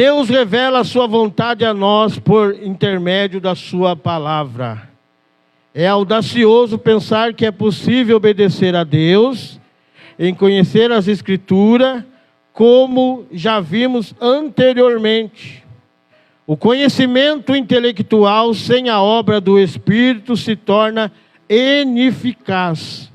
Deus revela a sua vontade a nós por intermédio da sua palavra. É audacioso pensar que é possível obedecer a Deus, em conhecer as Escrituras, como já vimos anteriormente. O conhecimento intelectual sem a obra do Espírito se torna ineficaz.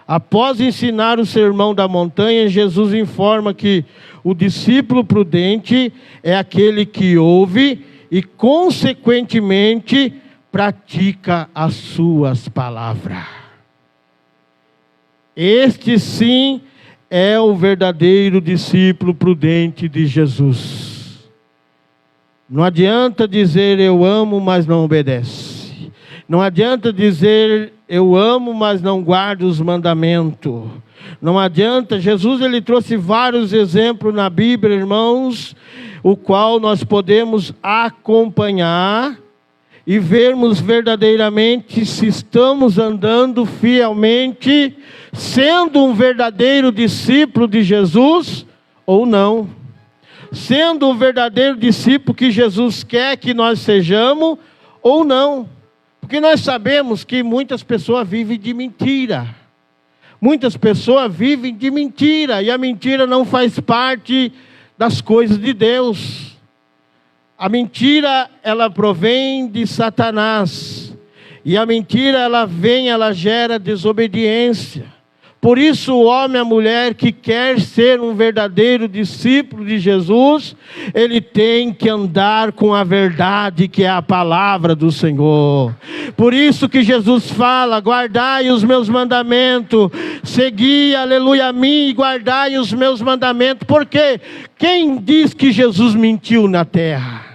Após ensinar o sermão da montanha, Jesus informa que o discípulo prudente é aquele que ouve e, consequentemente, pratica as suas palavras. Este sim é o verdadeiro discípulo prudente de Jesus. Não adianta dizer eu amo, mas não obedece. Não adianta dizer eu amo, mas não guarda os mandamentos. Não adianta. Jesus ele trouxe vários exemplos na Bíblia, irmãos, o qual nós podemos acompanhar e vermos verdadeiramente se estamos andando fielmente, sendo um verdadeiro discípulo de Jesus ou não. Sendo um verdadeiro discípulo que Jesus quer que nós sejamos ou não. Porque nós sabemos que muitas pessoas vivem de mentira. Muitas pessoas vivem de mentira. E a mentira não faz parte das coisas de Deus. A mentira, ela provém de Satanás. E a mentira, ela gera desobediência. Por isso, o homem e a mulher que quer ser um verdadeiro discípulo de Jesus, ele tem que andar com a verdade, que é a palavra do Senhor. Por isso que Jesus fala, guardai os meus mandamentos, segui, aleluia, a mim e guardai os meus mandamentos. Porque quem diz que Jesus mentiu na terra?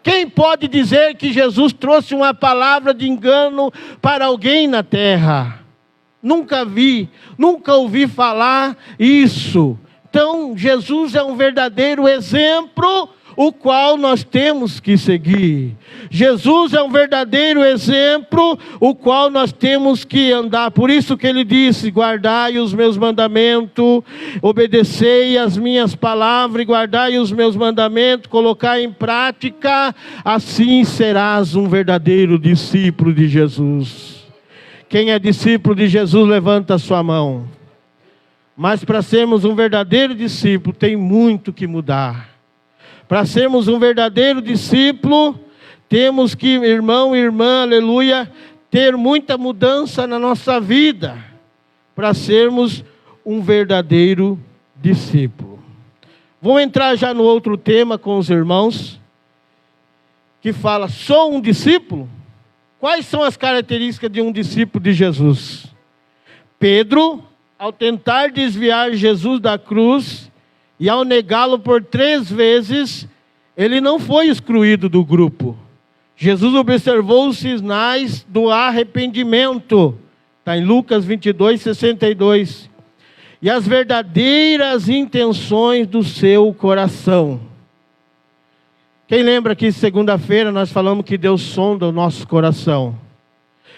Quem pode dizer que Jesus trouxe uma palavra de engano para alguém na terra? Nunca vi, nunca ouvi falar isso. Então, Jesus é um verdadeiro exemplo, o qual nós temos que seguir. Jesus é um verdadeiro exemplo, o qual nós temos que andar. Por isso que ele disse, guardai os meus mandamentos, obedecei as minhas palavras, guardai os meus mandamentos, colocai em prática, assim serás um verdadeiro discípulo de Jesus. Quem é discípulo de Jesus, levanta a sua mão. Mas para sermos um verdadeiro discípulo, tem muito que mudar. Para sermos um verdadeiro discípulo, temos que, irmão e irmã, aleluia, ter muita mudança na nossa vida. Para sermos um verdadeiro discípulo. Vou entrar já no outro tema com os irmãos, que fala, sou um discípulo? Quais são as características de um discípulo de Jesus? Pedro, ao tentar desviar Jesus da cruz e ao negá-lo por 3 vezes, ele não foi excluído do grupo. Jesus observou os sinais do arrependimento. Está em Lucas 22, 62. E as verdadeiras intenções do seu coração. Quem lembra que segunda-feira nós falamos que Deus sonda o nosso coração?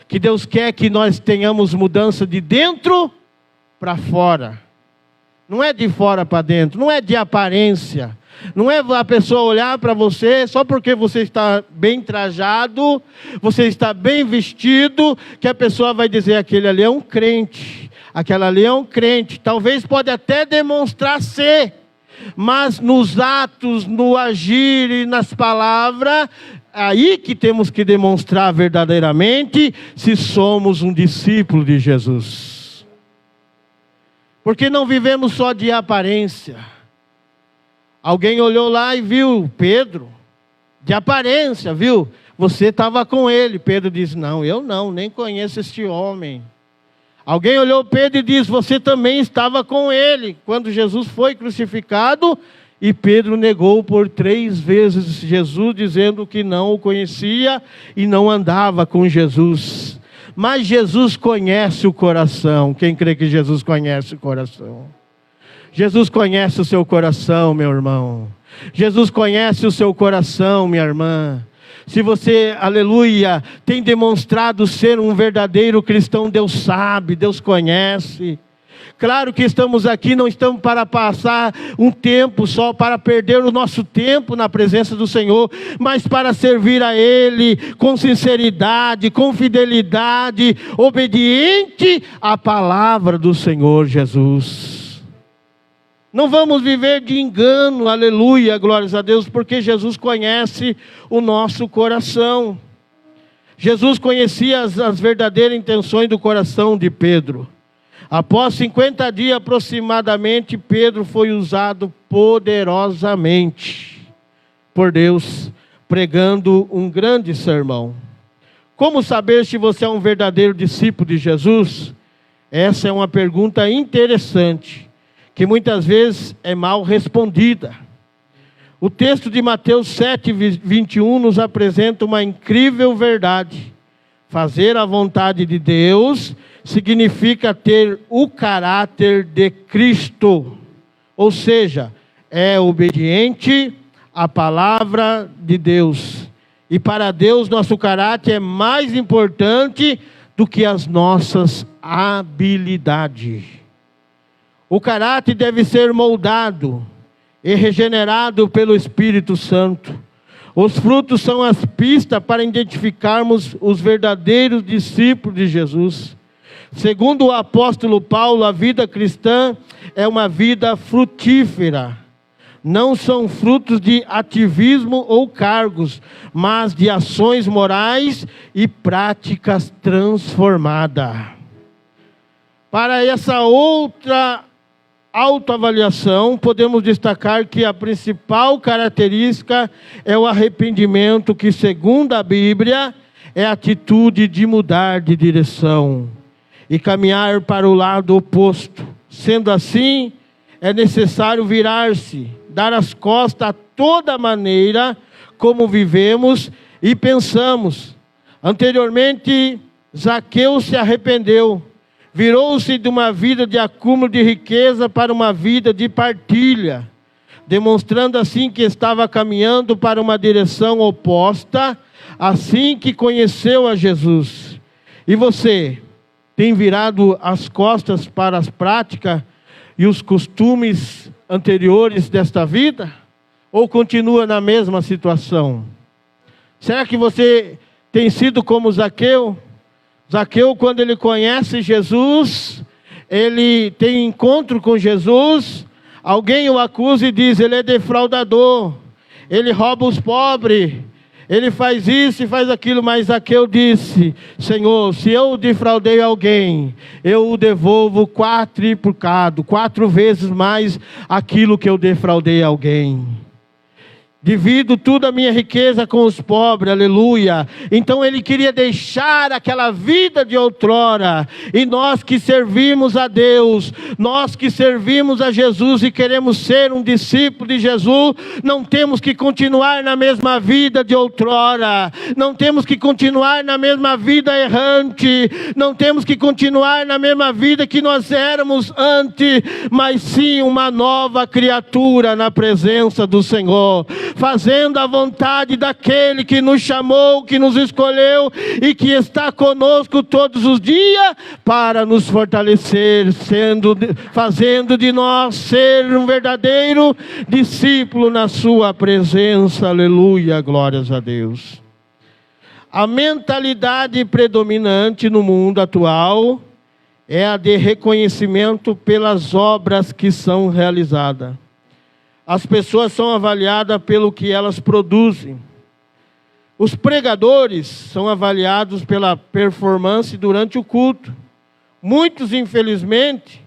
Que Deus quer que nós tenhamos mudança de dentro para fora. Não é de fora para dentro, não é de aparência. Não é a pessoa olhar para você só porque você está bem trajado, você está bem vestido, que a pessoa vai dizer, aquele ali é um crente, aquela ali é um crente. Talvez pode até demonstrar ser, mas nos atos, no agir e nas palavras, aí que temos que demonstrar verdadeiramente se somos um discípulo de Jesus. Porque não vivemos só de aparência. Alguém olhou lá e viu Pedro, de aparência, viu? Você estava com ele. Pedro disse, não, eu não, nem conheço este homem. Alguém olhou Pedro e disse, você também estava com ele, quando Jesus foi crucificado, e Pedro negou por 3 vezes Jesus, dizendo que não o conhecia e não andava com Jesus. Mas Jesus conhece o coração. Quem crê que Jesus conhece o coração? Jesus conhece o seu coração, meu irmão. Jesus conhece o seu coração, minha irmã. Se você, aleluia, tem demonstrado ser um verdadeiro cristão, Deus sabe, Deus conhece. Claro que estamos aqui, não estamos para passar um tempo só, para perder o nosso tempo na presença do Senhor, mas para servir a Ele com sinceridade, com fidelidade, obediente à palavra do Senhor Jesus. Não vamos viver de engano, aleluia, glórias a Deus, porque Jesus conhece o nosso coração. Jesus conhecia as verdadeiras intenções do coração de Pedro. Após 50 dias aproximadamente, Pedro foi usado poderosamente por Deus, pregando um grande sermão. Como saber se você é um verdadeiro discípulo de Jesus? Essa é uma pergunta interessante, que muitas vezes é mal respondida. O texto de Mateus 7:21 nos apresenta uma incrível verdade. Fazer a vontade de Deus significa ter o caráter de Cristo, ou seja, é obediente à palavra de Deus. E para Deus nosso caráter é mais importante do que as nossas habilidades. O caráter deve ser moldado e regenerado pelo Espírito Santo. Os frutos são as pistas para identificarmos os verdadeiros discípulos de Jesus. Segundo o apóstolo Paulo, a vida cristã é uma vida frutífera. Não são frutos de ativismo ou cargos, mas de ações morais e práticas transformadas. Para essa outra autoavaliação, podemos destacar que a principal característica é o arrependimento, que segundo a Bíblia, é a atitude de mudar de direção e caminhar para o lado oposto. Sendo assim, é necessário virar-se, dar as costas a toda maneira como vivemos e pensamos. Anteriormente, Zaqueu se arrependeu, virou-se de uma vida de acúmulo de riqueza para uma vida de partilha, demonstrando assim que estava caminhando para uma direção oposta, assim que conheceu a Jesus. E você tem virado as costas para as práticas e os costumes anteriores desta vida? Ou continua na mesma situação? Será que você tem sido como Zaqueu? Zaqueu, quando ele conhece Jesus, ele tem encontro com Jesus, alguém o acusa e diz: ele é defraudador, ele rouba os pobres, ele faz isso e faz aquilo. Mas Zaqueu disse: Senhor, se eu defraudei alguém, eu o devolvo quadruplicado, 4 vezes mais aquilo que eu defraudei alguém. Divido toda a minha riqueza com os pobres, aleluia. Então ele queria deixar aquela vida de outrora. E nós que servimos a Deus, nós que servimos a Jesus e queremos ser um discípulo de Jesus, não temos que continuar na mesma vida de outrora, não temos que continuar na mesma vida errante, não temos que continuar na mesma vida que nós éramos antes, mas sim uma nova criatura na presença do Senhor, fazendo a vontade daquele que nos chamou, que nos escolheu e que está conosco todos os dias para nos fortalecer, fazendo de nós ser um verdadeiro discípulo na sua presença, aleluia, glórias a Deus. A mentalidade predominante no mundo atual é a de reconhecimento pelas obras que são realizadas. As pessoas são avaliadas pelo que elas produzem. Os pregadores são avaliados pela performance durante o culto. Muitos, infelizmente,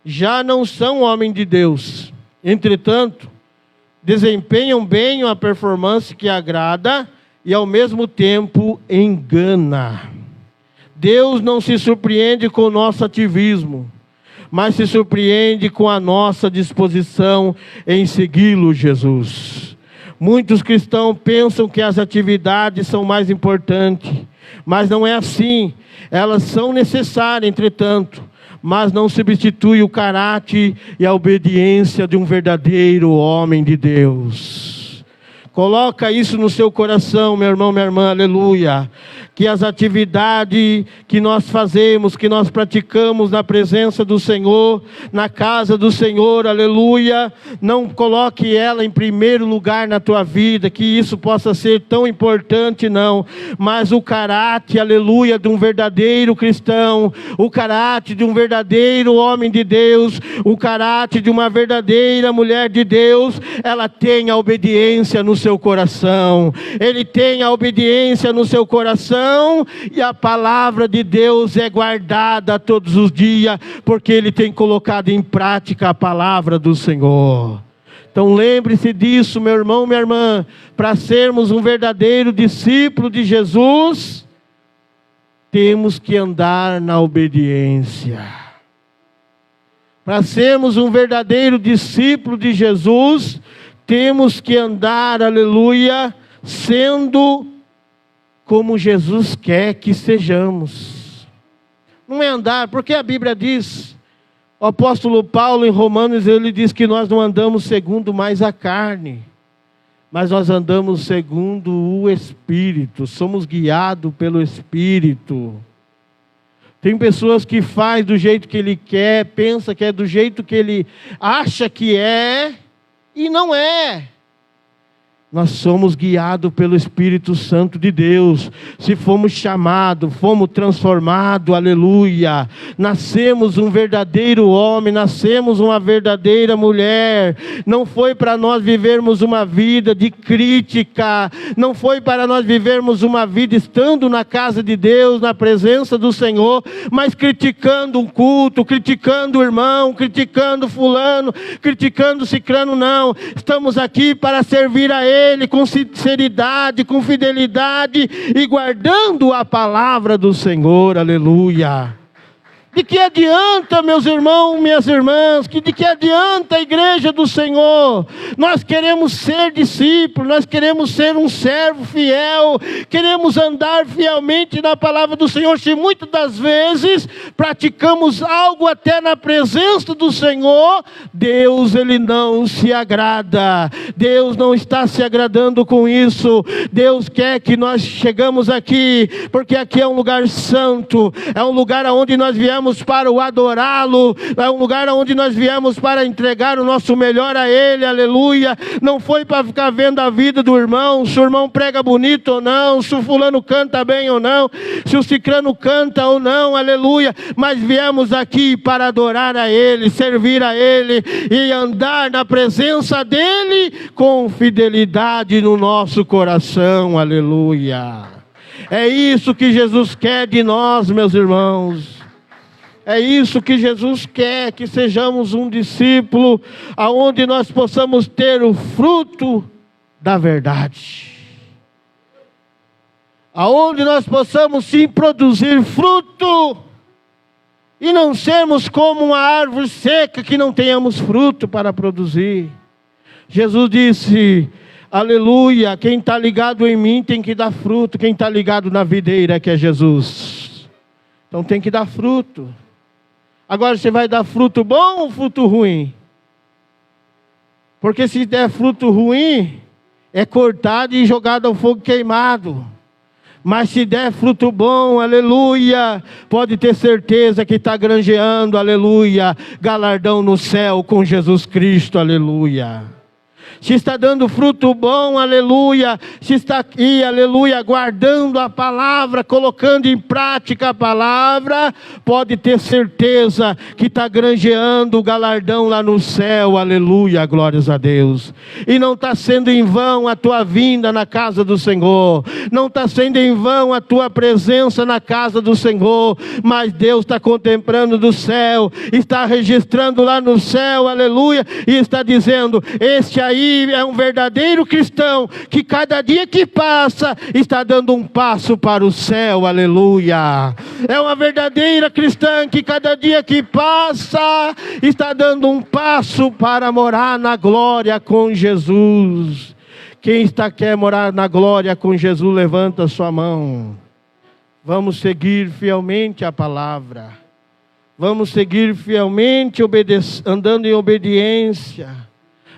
já não são homens de Deus. Entretanto, desempenham bem uma performance que agrada e ao mesmo tempo engana. Deus não se surpreende com o nosso ativismo, mas se surpreende com a nossa disposição em segui-lo, Jesus. Muitos cristãos pensam que as atividades são mais importantes, mas não é assim. Elas são necessárias, entretanto, mas não substitui o caráter e a obediência de um verdadeiro homem de Deus. Coloca isso no seu coração, meu irmão, minha irmã, aleluia. que as atividades que nós fazemos, que nós praticamos na presença do Senhor, na casa do Senhor, aleluia, não coloque ela em primeiro lugar na tua vida, que isso possa ser tão importante, não, mas o caráter, aleluia, de um verdadeiro cristão, o caráter de um verdadeiro homem de Deus, o caráter de uma verdadeira mulher de Deus, ela tem a obediência no seu coração, ele tem a obediência no seu coração, e a palavra de Deus é guardada todos os dias, porque ele tem colocado em prática a palavra do Senhor. Então lembre-se disso, meu irmão, minha irmã, para sermos um verdadeiro discípulo de Jesus, temos que andar na obediência. Para sermos um verdadeiro discípulo de Jesus, temos que andar, aleluia, sendo como Jesus quer que sejamos. Não é andar, porque a Bíblia diz, o apóstolo Paulo em Romanos, ele diz que nós não andamos segundo mais a carne, mas nós andamos segundo o Espírito, somos guiados pelo Espírito. Tem pessoas que fazem do jeito que ele quer, pensa que é do jeito que ele acha que é, e não é. Nós somos guiados pelo Espírito Santo de Deus. Se fomos chamados, fomos transformados, aleluia. Nascemos um verdadeiro homem, nascemos uma verdadeira mulher. Não foi para nós vivermos uma vida de crítica, não foi para nós vivermos uma vida estando na casa de Deus, na presença do Senhor, mas criticando um culto, criticando o irmão, criticando fulano, criticando cicrano, não. Estamos aqui para servir a Ele com sinceridade, com fidelidade e guardando a palavra do Senhor, aleluia. De que adianta, meus irmãos, minhas irmãs, de que adianta a igreja do Senhor? Nós queremos ser discípulos, nós queremos ser um servo fiel, queremos andar fielmente na palavra do Senhor. Se muitas das vezes praticamos algo até na presença do Senhor, Deus, Ele não se agrada, Deus não está se agradando com isso. Deus quer que nós chegamos aqui, porque aqui é um lugar santo, é um lugar onde nós viemos para o adorá-lo, é um lugar onde nós viemos para entregar o nosso melhor a Ele, aleluia. Não foi para ficar vendo a vida do irmão, se o irmão prega bonito ou não, se o fulano canta bem ou não, se o cicrano canta ou não, aleluia, mas viemos aqui para adorar a Ele, servir a Ele e andar na presença dEle com fidelidade no nosso coração, aleluia. É isso que Jesus quer de nós, meus irmãos. É isso que Jesus quer, que sejamos um discípulo, aonde nós possamos ter o fruto da verdade. Aonde nós possamos sim produzir fruto, e não sermos como uma árvore seca que não tenhamos fruto para produzir. Jesus disse, aleluia, quem está ligado em mim tem que dar fruto, quem está ligado na videira que é Jesus. Então tem que dar fruto. Agora você vai dar fruto bom ou fruto ruim? Porque se der fruto ruim, é cortado e jogado ao fogo queimado. Mas se der fruto bom, aleluia, pode ter certeza que está granjeando, aleluia, galardão no céu com Jesus Cristo, aleluia. Se está dando fruto bom, aleluia, se está aqui, aleluia, guardando a palavra, colocando em prática a palavra, pode ter certeza que está granjeando o galardão lá no céu, aleluia, glórias a Deus. E não está sendo em vão a tua vinda na casa do Senhor, não está sendo em vão a tua presença na casa do Senhor, mas Deus está contemplando do céu, está registrando lá no céu, aleluia, e está dizendo, este aí é um verdadeiro cristão, que cada dia que passa, está dando um passo para o céu, aleluia. É uma verdadeira cristã, que cada dia que passa, está dando um passo para morar na glória com Jesus. Quem quer morar na glória com Jesus, levanta a sua mão. Vamos seguir fielmente a palavra. Vamos seguir fielmente, andando em obediência,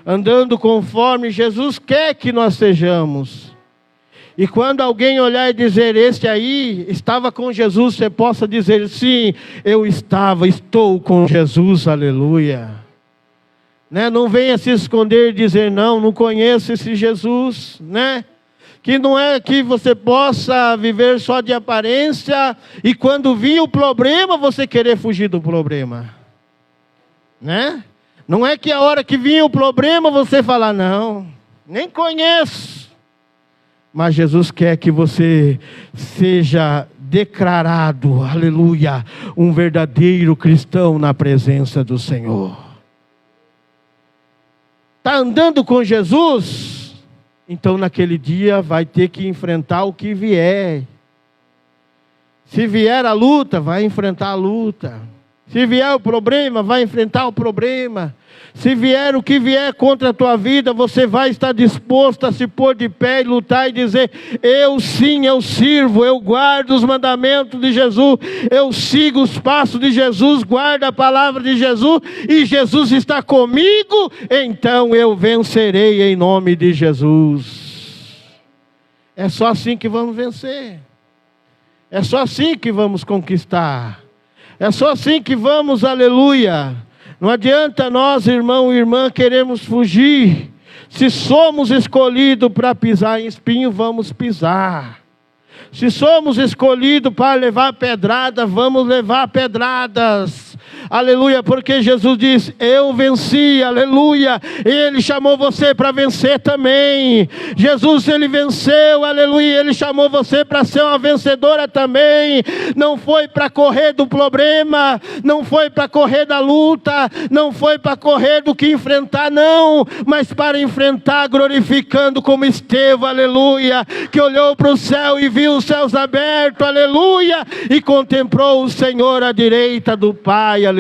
andando conforme Jesus quer que nós sejamos. E quando alguém olhar e dizer, este aí estava com Jesus, você possa dizer, sim, eu estou com Jesus, aleluia. Né? Não venha se esconder e dizer, não conheço esse Jesus, né? Que não é que você possa viver só de aparência, e quando vir o problema, você querer fugir do problema. Né? Não é que a hora que vir o problema, você falar, não, nem conheço. Mas Jesus quer que você seja declarado, aleluia, um verdadeiro cristão na presença do Senhor. Está andando com Jesus? Então naquele dia vai ter que enfrentar o que vier. Se vier a luta, vai enfrentar a luta. Se vier o problema, vai enfrentar o problema. Se vier o que vier contra a tua vida, você vai estar disposto a se pôr de pé e lutar e dizer, eu sim, eu sirvo, eu guardo os mandamentos de Jesus, eu sigo os passos de Jesus, guardo a palavra de Jesus, e Jesus está comigo, então eu vencerei em nome de Jesus. É só assim que vamos vencer. É só assim que vamos conquistar. É só assim que vamos, aleluia. Não adianta nós, irmão e irmã, queremos fugir. Se somos escolhidos para pisar em espinho, vamos pisar. Se somos escolhidos para levar pedrada, vamos levar pedradas. Aleluia, porque Jesus disse, eu venci, aleluia. Ele chamou você para vencer também. Jesus, ele venceu, aleluia. Ele chamou você para ser uma vencedora também. Não foi para correr do problema, não foi para correr da luta, não foi para correr do que enfrentar, não. Mas para enfrentar glorificando como Estevão, aleluia. Que olhou para o céu e viu os céus abertos, aleluia. E contemplou o Senhor à direita do Pai, aleluia.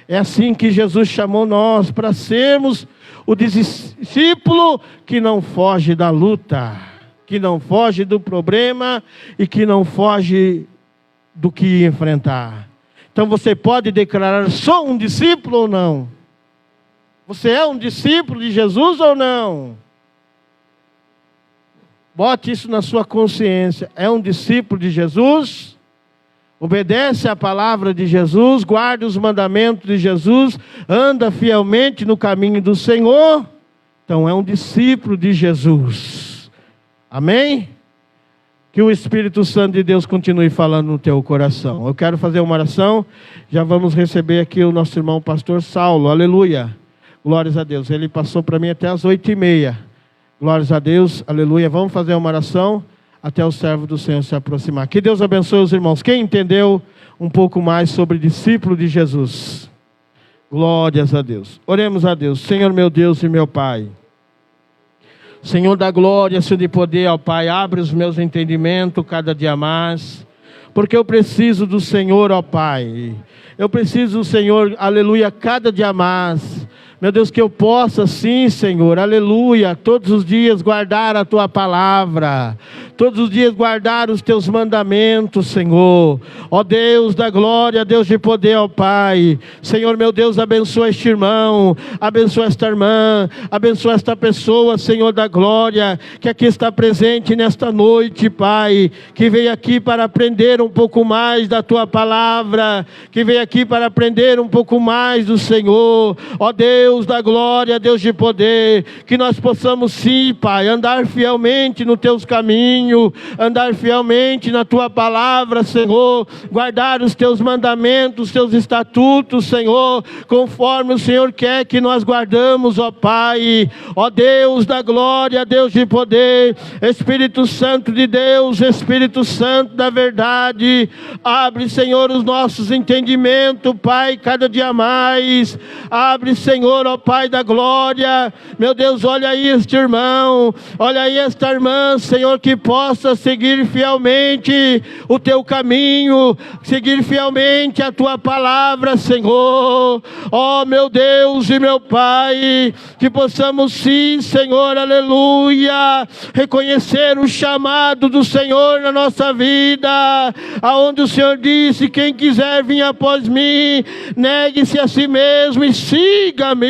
É assim que Jesus chamou nós, para sermos o discípulo que não foge da luta, que não foge do problema e que não foge do que enfrentar. Então você pode declarar, sou um discípulo ou não? Você é um discípulo de Jesus ou não? Bote isso na sua consciência. É um discípulo de Jesus? Obedece à palavra de Jesus, guarda os mandamentos de Jesus, anda fielmente no caminho do Senhor? Então é um discípulo de Jesus. Amém? Que o Espírito Santo de Deus continue falando no teu coração. Eu quero fazer uma oração. Já vamos receber aqui o nosso irmão pastor Saulo. Aleluia. Glórias a Deus. Ele passou para mim até as 8h30. Glórias a Deus. Aleluia. Vamos fazer uma oração até o servo do Senhor se aproximar. Que Deus abençoe os irmãos. Quem entendeu um pouco mais sobre discípulo de Jesus? Glórias a Deus. Oremos a Deus. Senhor meu Deus e meu Pai. Senhor da glória, Senhor de poder, ó Pai, abre os meus entendimentos cada dia mais, porque eu preciso do Senhor, ó Pai. Eu preciso do Senhor, aleluia, cada dia mais. Meu Deus, que eu possa sim, Senhor, aleluia, todos os dias guardar a Tua palavra, todos os dias guardar os Teus mandamentos, Senhor. Ó Deus da glória, Deus de poder, ó Pai. Senhor, meu Deus, abençoa este irmão, abençoa esta irmã, abençoa esta pessoa, Senhor da glória, que aqui está presente nesta noite, Pai, que veio aqui para aprender um pouco mais da Tua palavra, que veio aqui para aprender um pouco mais do Senhor. Ó Deus da glória, Deus de poder, que nós possamos sim, Pai, andar fielmente nos Teus caminhos, andar fielmente na Tua palavra, Senhor, guardar os Teus mandamentos, os Teus estatutos, Senhor, conforme o Senhor quer que nós guardamos, ó Pai. Ó Deus da glória, Deus de poder, Espírito Santo de Deus, Espírito Santo da verdade, abre, Senhor, os nossos entendimentos, Pai, cada dia mais. Abre, Senhor, ó Pai da glória, meu Deus, olha aí este irmão, olha aí esta irmã, Senhor, que possa seguir fielmente o Teu caminho, seguir fielmente a Tua palavra, Senhor. Ó meu Deus e meu Pai, que possamos sim, Senhor, aleluia, reconhecer o chamado do Senhor na nossa vida, aonde o Senhor disse, quem quiser vir após mim, negue-se a si mesmo e siga-me.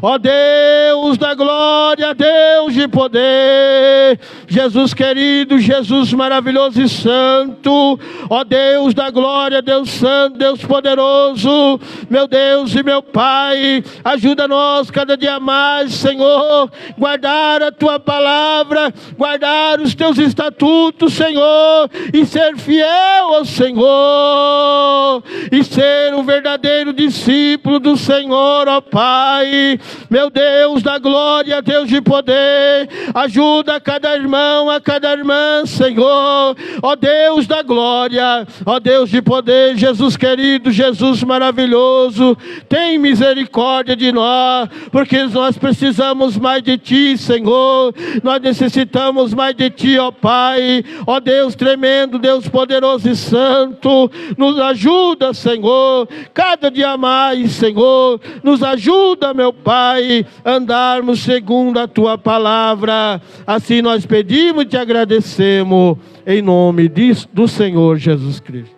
Ó Deus da glória, Deus de poder, Jesus querido, Jesus maravilhoso e santo, ó Deus da glória, Deus santo, Deus poderoso, meu Deus e meu Pai, ajuda-nos cada dia mais, Senhor, guardar a Tua palavra, guardar os Teus estatutos, Senhor, e ser fiel ao Senhor, e ser um verdadeiro discípulo do Senhor, ó Pai, meu Deus da glória, Deus de poder, ajuda cada irmão, a cada irmã, Senhor, ó Deus da glória, ó Deus de poder, Jesus querido, Jesus maravilhoso, tem misericórdia de nós, porque nós precisamos mais de Ti, Senhor, nós necessitamos mais de Ti, ó Pai, ó Deus tremendo, Deus poderoso e santo, nos ajuda, Senhor, cada dia mais, Senhor, nos ajuda, meu Pai, andarmos segundo a Tua palavra, assim nós pedimos e Te agradecemos, em nome do Senhor Jesus Cristo.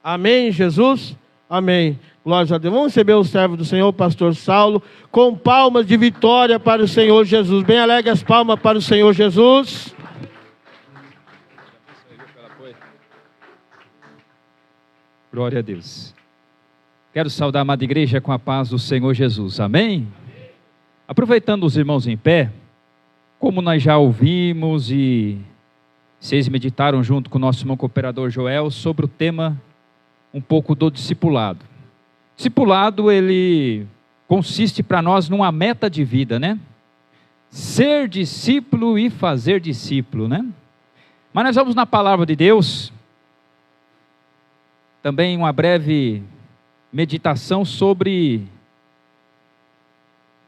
Amém, Jesus? Amém. Glória a Deus. Vamos receber o servo do Senhor, o pastor Saulo, com palmas de vitória para o Senhor Jesus. Bem alegre as palmas para o Senhor Jesus. Glória a Deus. Quero saudar a amada igreja com a paz do Senhor Jesus. Amém? Aproveitando os irmãos em pé, como nós já ouvimos e vocês meditaram junto com o nosso irmão cooperador Joel sobre o tema um pouco do discipulado. Discipulado, ele consiste para nós numa meta de vida, né? Ser discípulo e fazer discípulo, né? Mas nós vamos na palavra de Deus, também uma breve meditação sobre,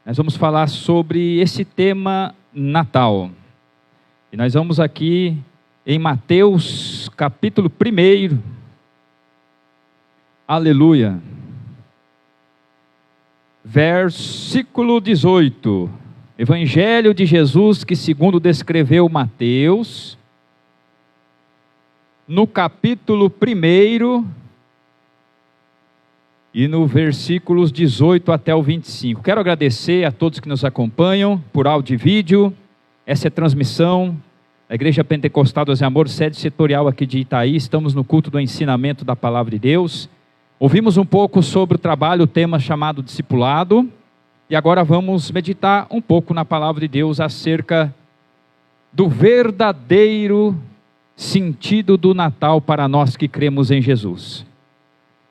nós vamos falar sobre esse tema Natal. E nós vamos aqui em Mateus capítulo 1, aleluia, versículo 18, Evangelho de Jesus que segundo descreveu Mateus, no capítulo 1 e no versículos 18 até o 25. Quero agradecer a todos que nos acompanham por áudio e vídeo. Essa é a transmissão da Igreja Pentecostal do Amor, sede setorial aqui de Itaí. Estamos no culto do ensinamento da Palavra de Deus. Ouvimos um pouco sobre o trabalho, o tema chamado discipulado. E agora vamos meditar um pouco na Palavra de Deus acerca do verdadeiro sentido do Natal para nós que cremos em Jesus.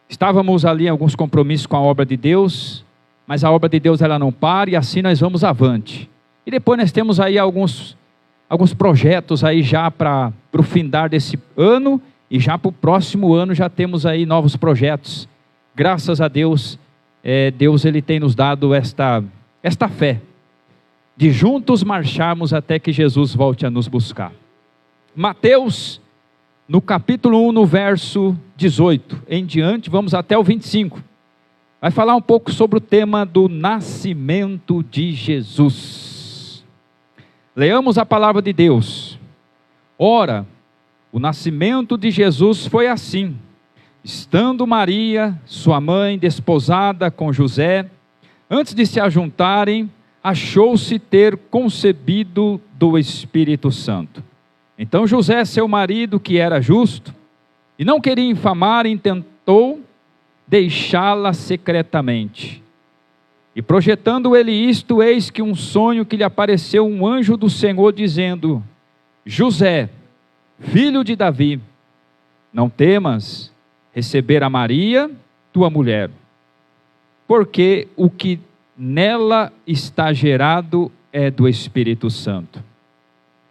Estávamos ali em alguns compromissos com a obra de Deus, mas a obra de Deus ela não para e assim nós vamos avante. E depois nós temos aí alguns projetos aí já para o findar desse ano e já para o próximo ano já temos aí novos projetos. Graças a Deus, Deus ele tem nos dado esta fé de juntos marcharmos até que Jesus volte a nos buscar. Mateus, no capítulo 1, no verso 18 em diante, vamos até o 25. Vai falar um pouco sobre o tema do nascimento de Jesus. Leamos a palavra de Deus. Ora, o nascimento de Jesus foi assim. Estando Maria, sua mãe, desposada com José, antes de se ajuntarem, achou-se ter concebido do Espírito Santo. Então José, seu marido, que era justo, e não queria infamar, intentou deixá-la secretamente. E projetando ele isto, eis que um sonho que lhe apareceu um anjo do Senhor, dizendo: José, filho de Davi, não temas receber a Maria, tua mulher, porque o que nela está gerado é do Espírito Santo.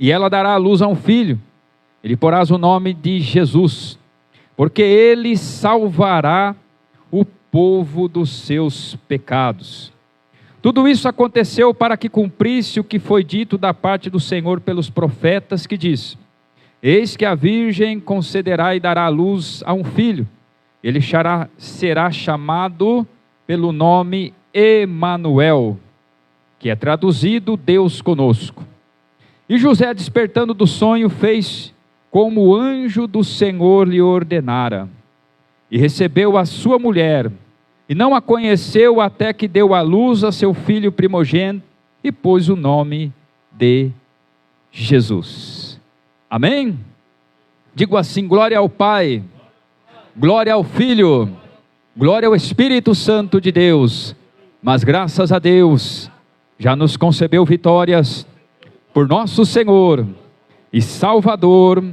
E ela dará à luz a um filho, ele porás o nome de Jesus, porque ele salvará o povo dos seus pecados. Tudo isso aconteceu para que cumprisse o que foi dito da parte do Senhor pelos profetas, que diz: eis que a virgem concederá e dará à luz a um filho, ele será chamado pelo nome Emanuel, que é traduzido Deus conosco. E José, despertando do sonho, fez como o anjo do Senhor lhe ordenara, e recebeu a sua mulher, e não a conheceu até que deu à luz a seu filho primogênito e pôs o nome de Jesus. Amém? Digo assim: glória ao Pai, glória ao Filho, glória ao Espírito Santo de Deus. Mas graças a Deus, já nos concebeu vitórias por nosso Senhor e Salvador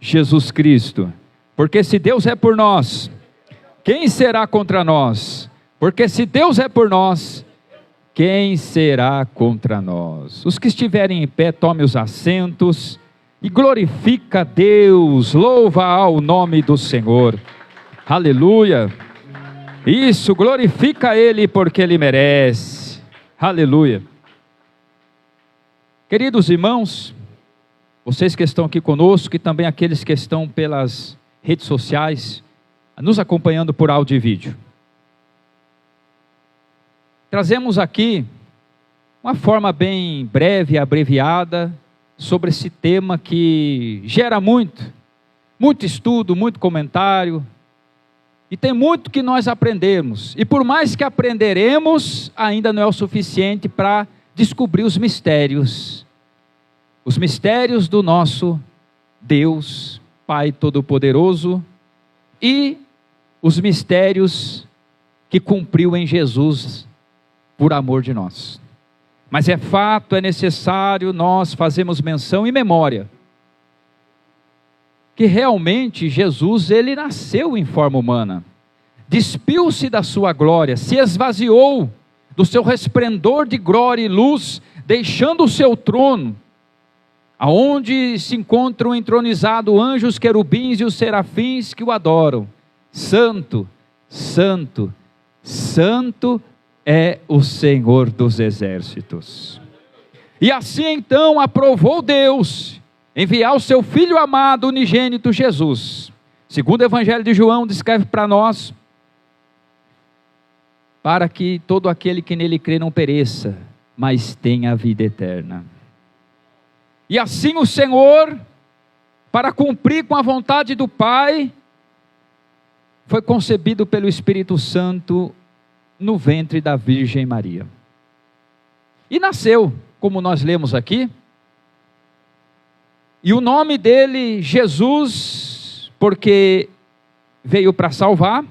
Jesus Cristo. Porque se Deus é por nós, quem será contra nós? Porque se Deus é por nós, quem será contra nós? Os que estiverem em pé, tome os assentos e glorifica a Deus, louva ao nome do Senhor. Aleluia. Isso, glorifica Ele porque Ele merece. Aleluia. Queridos irmãos, vocês que estão aqui conosco e também aqueles que estão pelas redes sociais, nos acompanhando por áudio e vídeo. Trazemos aqui uma forma bem breve e abreviada sobre esse tema que gera muito estudo, muito comentário, e tem muito que nós aprendemos, e por mais que aprenderemos, ainda não é o suficiente para descobrir os mistérios do nosso Deus, Pai Todo-Poderoso, e os mistérios que cumpriu em Jesus por amor de nós. Mas é fato, é necessário nós fazermos menção e memória que realmente Jesus, ele nasceu em forma humana, despiu-se da sua glória, se esvaziou do seu resplendor de glória e luz, deixando o seu trono, aonde se encontram entronizados anjos, querubins e os serafins que o adoram. Santo, santo, santo é o Senhor dos exércitos. E assim então aprovou Deus enviar o seu Filho amado, unigênito Jesus. Segundo o Evangelho de João, descreve para nós, para que todo aquele que nele crê não pereça, mas tenha a vida eterna. E assim o Senhor, para cumprir com a vontade do Pai, foi concebido pelo Espírito Santo no ventre da Virgem Maria. E nasceu, como nós lemos aqui, e o nome dele, Jesus, porque veio para salvar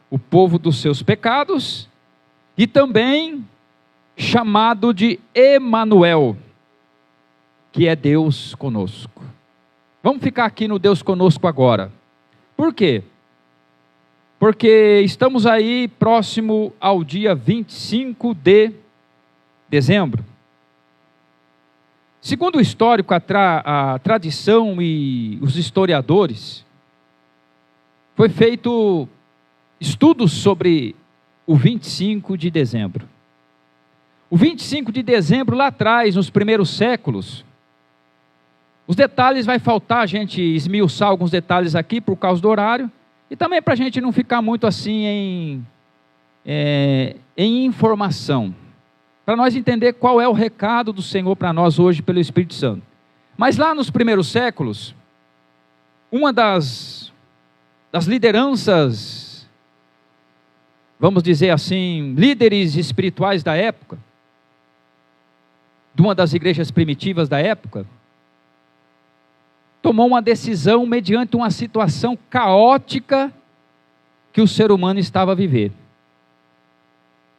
o povo dos seus pecados, e também chamado de Emanuel, que é Deus conosco. Vamos ficar aqui no Deus conosco agora. Por quê? Porque estamos aí próximo ao dia 25 de dezembro. Segundo o histórico, a tradição e os historiadores, foi feito estudos sobre o 25 de dezembro. O 25 de dezembro, lá atrás, nos primeiros séculos, os detalhes vai faltar a gente esmiuçar alguns detalhes aqui por causa do horário, e também para a gente não ficar muito assim em informação, para nós entender qual é o recado do Senhor para nós hoje pelo Espírito Santo. Mas lá nos primeiros séculos, uma das lideranças, vamos dizer assim, líderes espirituais da época, de uma das igrejas primitivas da época, tomou uma decisão mediante uma situação caótica que o ser humano estava a viver.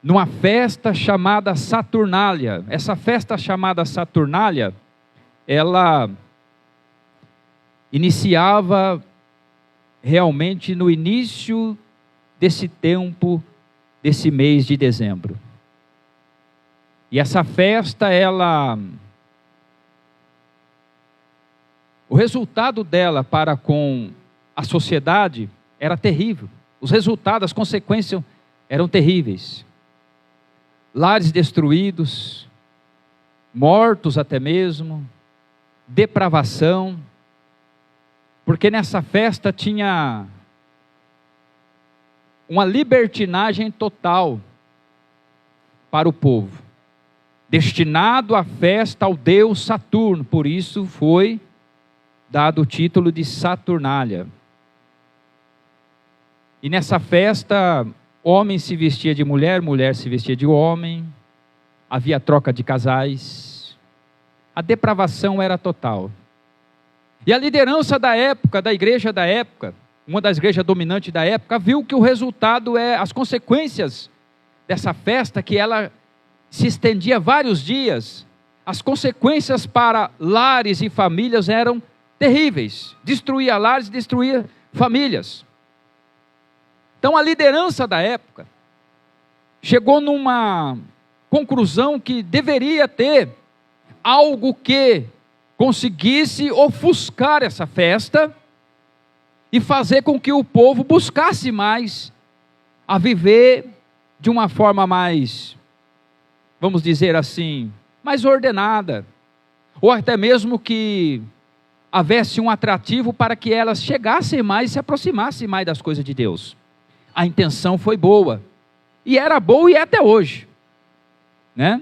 Numa festa chamada Saturnália. Essa festa chamada Saturnália, ela iniciava realmente no início desse tempo, desse mês de dezembro. E essa festa, o resultado dela para com a sociedade era terrível. Os resultados, as consequências eram terríveis. Lares destruídos, mortos até mesmo, depravação, porque nessa festa tinha uma libertinagem total para o povo, destinado a festa ao deus Saturno, por isso foi dado o título de Saturnália. E nessa festa, homem se vestia de mulher, mulher se vestia de homem, havia troca de casais, a depravação era total. E a liderança da época, da igreja da época, uma das igrejas dominantes da época, viu que o resultado as consequências dessa festa, que ela se estendia vários dias, as consequências para lares e famílias eram terríveis, destruía lares, destruía famílias. Então a liderança da época chegou numa conclusão que deveria ter algo que conseguisse ofuscar essa festa e fazer com que o povo buscasse mais a viver de uma forma mais, vamos dizer assim, mais ordenada, ou até mesmo que houvesse um atrativo para que elas chegassem mais e se aproximassem mais das coisas de Deus. A intenção foi boa, e era boa e é até hoje, né?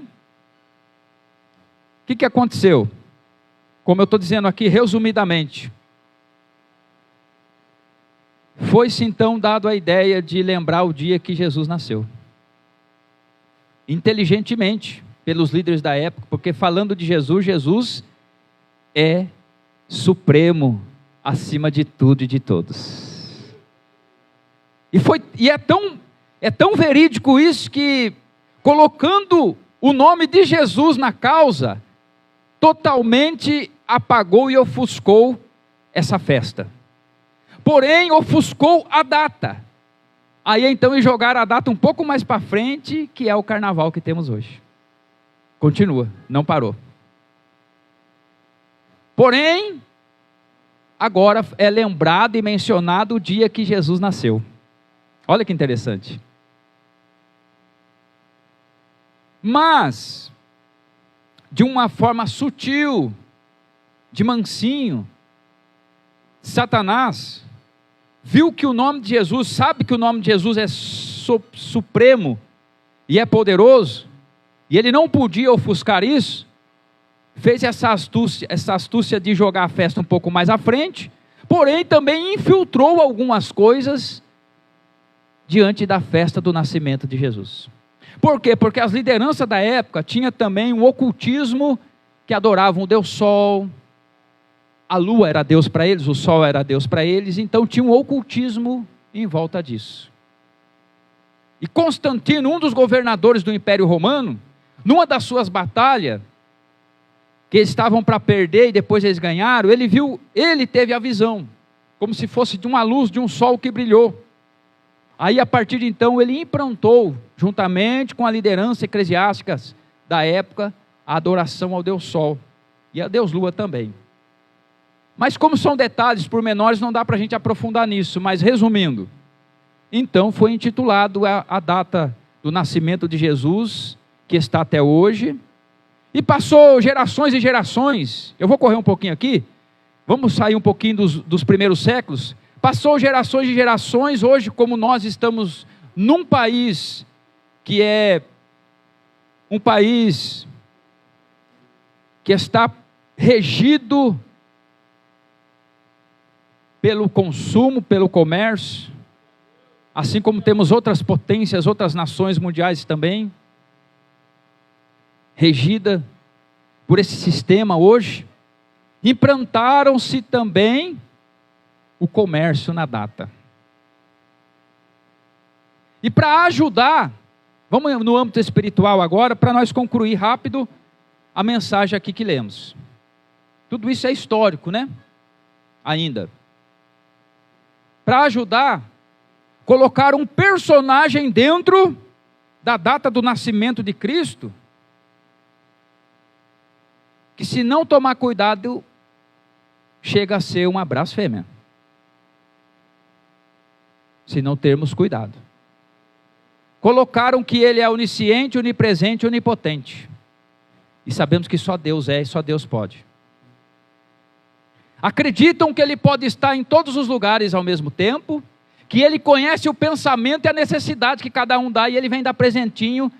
O que aconteceu? Como eu estou dizendo aqui resumidamente, foi-se então dado a ideia de lembrar o dia que Jesus nasceu, inteligentemente, pelos líderes da época, porque falando de Jesus, Jesus é supremo, acima de tudo e de todos. E é tão verídico isso que, colocando o nome de Jesus na causa, totalmente apagou e ofuscou essa festa. Porém, ofuscou a data. Aí então eles jogaram a data um pouco mais para frente, que é o carnaval que temos hoje. Continua, não parou. Porém, agora é lembrado e mencionado o dia que Jesus nasceu. Olha que interessante. Mas, de uma forma sutil, de mansinho, Satanás viu que o nome de Jesus, sabe que o nome de Jesus é supremo e é poderoso, e ele não podia ofuscar isso, fez essa astúcia de jogar a festa um pouco mais à frente, porém também infiltrou algumas coisas diante da festa do nascimento de Jesus. Por quê? Porque as lideranças da época tinham também um ocultismo, que adoravam o Deus Sol, a lua era Deus para eles, o sol era Deus para eles, então tinha um ocultismo em volta disso. E Constantino, um dos governadores do Império Romano, numa das suas batalhas, que eles estavam para perder e depois eles ganharam, ele teve a visão, como se fosse de uma luz, de um sol que brilhou. Aí a partir de então ele implantou, juntamente com a liderança eclesiástica da época, a adoração ao Deus Sol e a Deus Lua também. Mas como são detalhes pormenores, não dá para a gente aprofundar nisso, mas resumindo, então foi intitulado a data do nascimento de Jesus, que está até hoje, e passou gerações e gerações. Eu vou correr um pouquinho aqui, vamos sair um pouquinho dos primeiros séculos. Passou gerações e gerações, hoje como nós estamos num país que é um país que está regido pelo consumo, pelo comércio, assim como temos outras potências, outras nações mundiais também, regida por esse sistema hoje, implantaram-se também o comércio na data. E para ajudar, vamos no âmbito espiritual agora, para nós concluir rápido a mensagem aqui que lemos. Tudo isso é histórico, né? Ainda. Para ajudar, colocar um personagem dentro da data do nascimento de Cristo, que se não tomar cuidado, chega a ser uma blasfêmia. Se não termos cuidado. Colocaram que ele é onisciente, onipresente, onipotente. E sabemos que só Deus é e só Deus pode. Acreditam que ele pode estar em todos os lugares ao mesmo tempo, que ele conhece o pensamento e a necessidade que cada um dá, e ele vem dar presentinho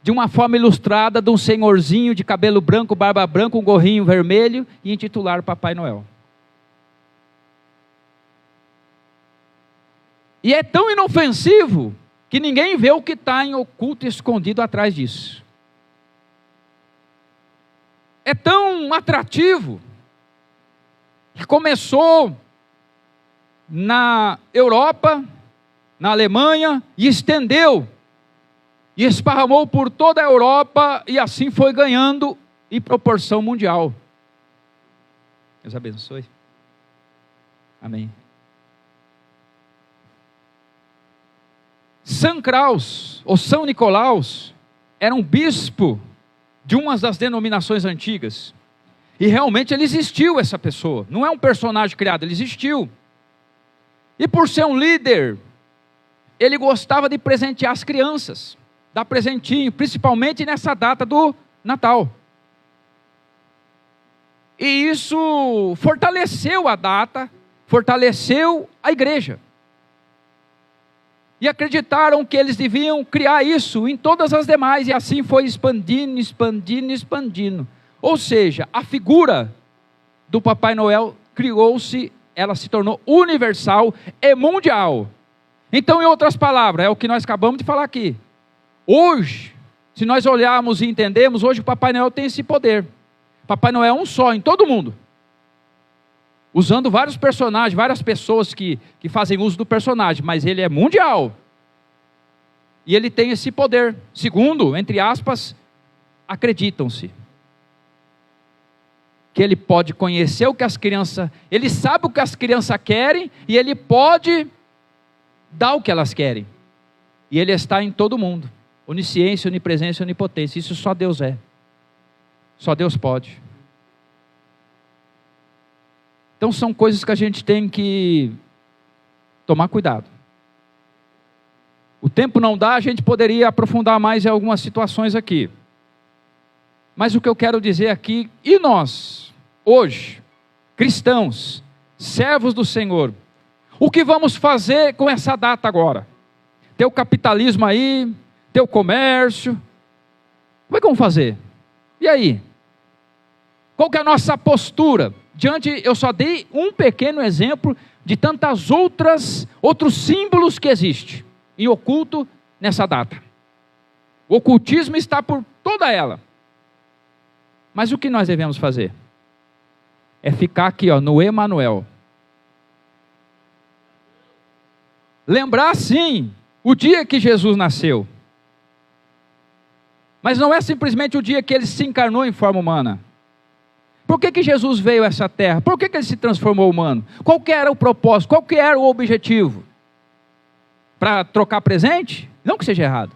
de uma forma ilustrada de um senhorzinho de cabelo branco, barba branca, um gorrinho vermelho, e intitular Papai Noel. E é tão inofensivo que ninguém vê o que está em oculto e escondido atrás disso. É tão atrativo que começou na Europa, na Alemanha, e estendeu, e esparramou por toda a Europa, e assim foi ganhando em proporção mundial. Deus abençoe. Amém. São Kraus, ou São Nicolaus, era um bispo de uma das denominações antigas. E realmente ele existiu, essa pessoa. Não é um personagem criado, ele existiu. E por ser um líder, ele gostava de presentear as crianças, dar presentinho, principalmente nessa data do Natal. E isso fortaleceu a data, fortaleceu a igreja. E acreditaram que eles deviam criar isso em todas as demais, e assim foi expandindo, expandindo, expandindo. Ou seja, a figura do Papai Noel criou-se, ela se tornou universal e mundial. Então, em outras palavras, é o que nós acabamos de falar aqui. Hoje, se nós olharmos e entendermos, hoje o Papai Noel tem esse poder. Papai Noel é um só em todo mundo. Usando vários personagens, várias pessoas que fazem uso do personagem, mas ele é mundial. E ele tem esse poder. Segundo, entre aspas, acreditam-se que ele pode conhecer o que as crianças, ele sabe o que as crianças querem, e ele pode dar o que elas querem. E ele está em todo mundo. Onisciência, onipresença e onipotência. Isso só Deus é. Só Deus pode. Então são coisas que a gente tem que tomar cuidado. O tempo não dá, a gente poderia aprofundar mais em algumas situações aqui. Mas o que eu quero dizer aqui, e nós, hoje, cristãos, servos do Senhor, o que vamos fazer com essa data agora? Tem o capitalismo aí, tem o comércio, como é que vamos fazer? E aí? Qual que é a nossa postura? Eu só dei um pequeno exemplo de tantas outros símbolos que existem em oculto nessa data. O ocultismo está por toda ela. Mas o que nós devemos fazer? É ficar aqui, no Emanuel. Lembrar sim o dia que Jesus nasceu. Mas não é simplesmente o dia que ele se encarnou em forma humana. Por que Jesus veio a essa terra? Por que ele se transformou humano? Qual que era o propósito? Qual que era o objetivo? Para trocar presente? Não que seja errado.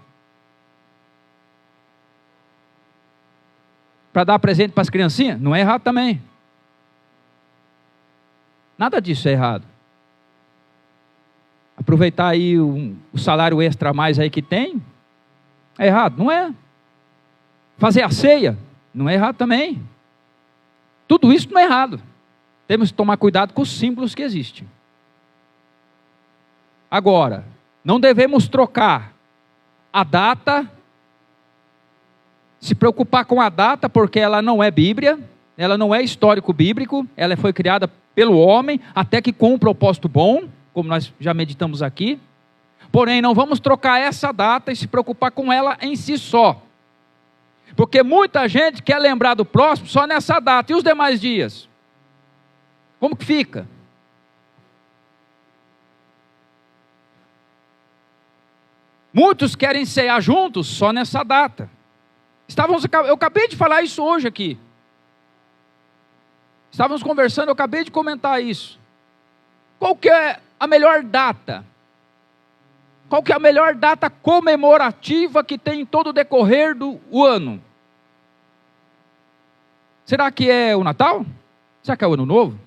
Para dar presente para as criancinhas? Não é errado também. Nada disso é errado. Aproveitar aí o salário extra a mais aí que tem? É errado? Não é. Fazer a ceia? Não é errado também. Tudo isso não é errado. Temos que tomar cuidado com os símbolos que existem. Agora, não devemos trocar a data, se preocupar com a data, porque ela não é Bíblia, ela não é histórico bíblico, ela foi criada pelo homem, até que com um propósito bom, como nós já meditamos aqui. Porém, não vamos trocar essa data e se preocupar com ela em si só. Porque muita gente quer lembrar do próximo só nessa data. E os demais dias? Como que fica? Muitos querem cear juntos só nessa data. Eu acabei de falar isso hoje aqui. Estávamos conversando, eu acabei de comentar isso. Qual que é a melhor data? Qual que é a melhor data comemorativa que tem em todo o decorrer do ano? Será que é o Natal? Será que é o Ano Novo?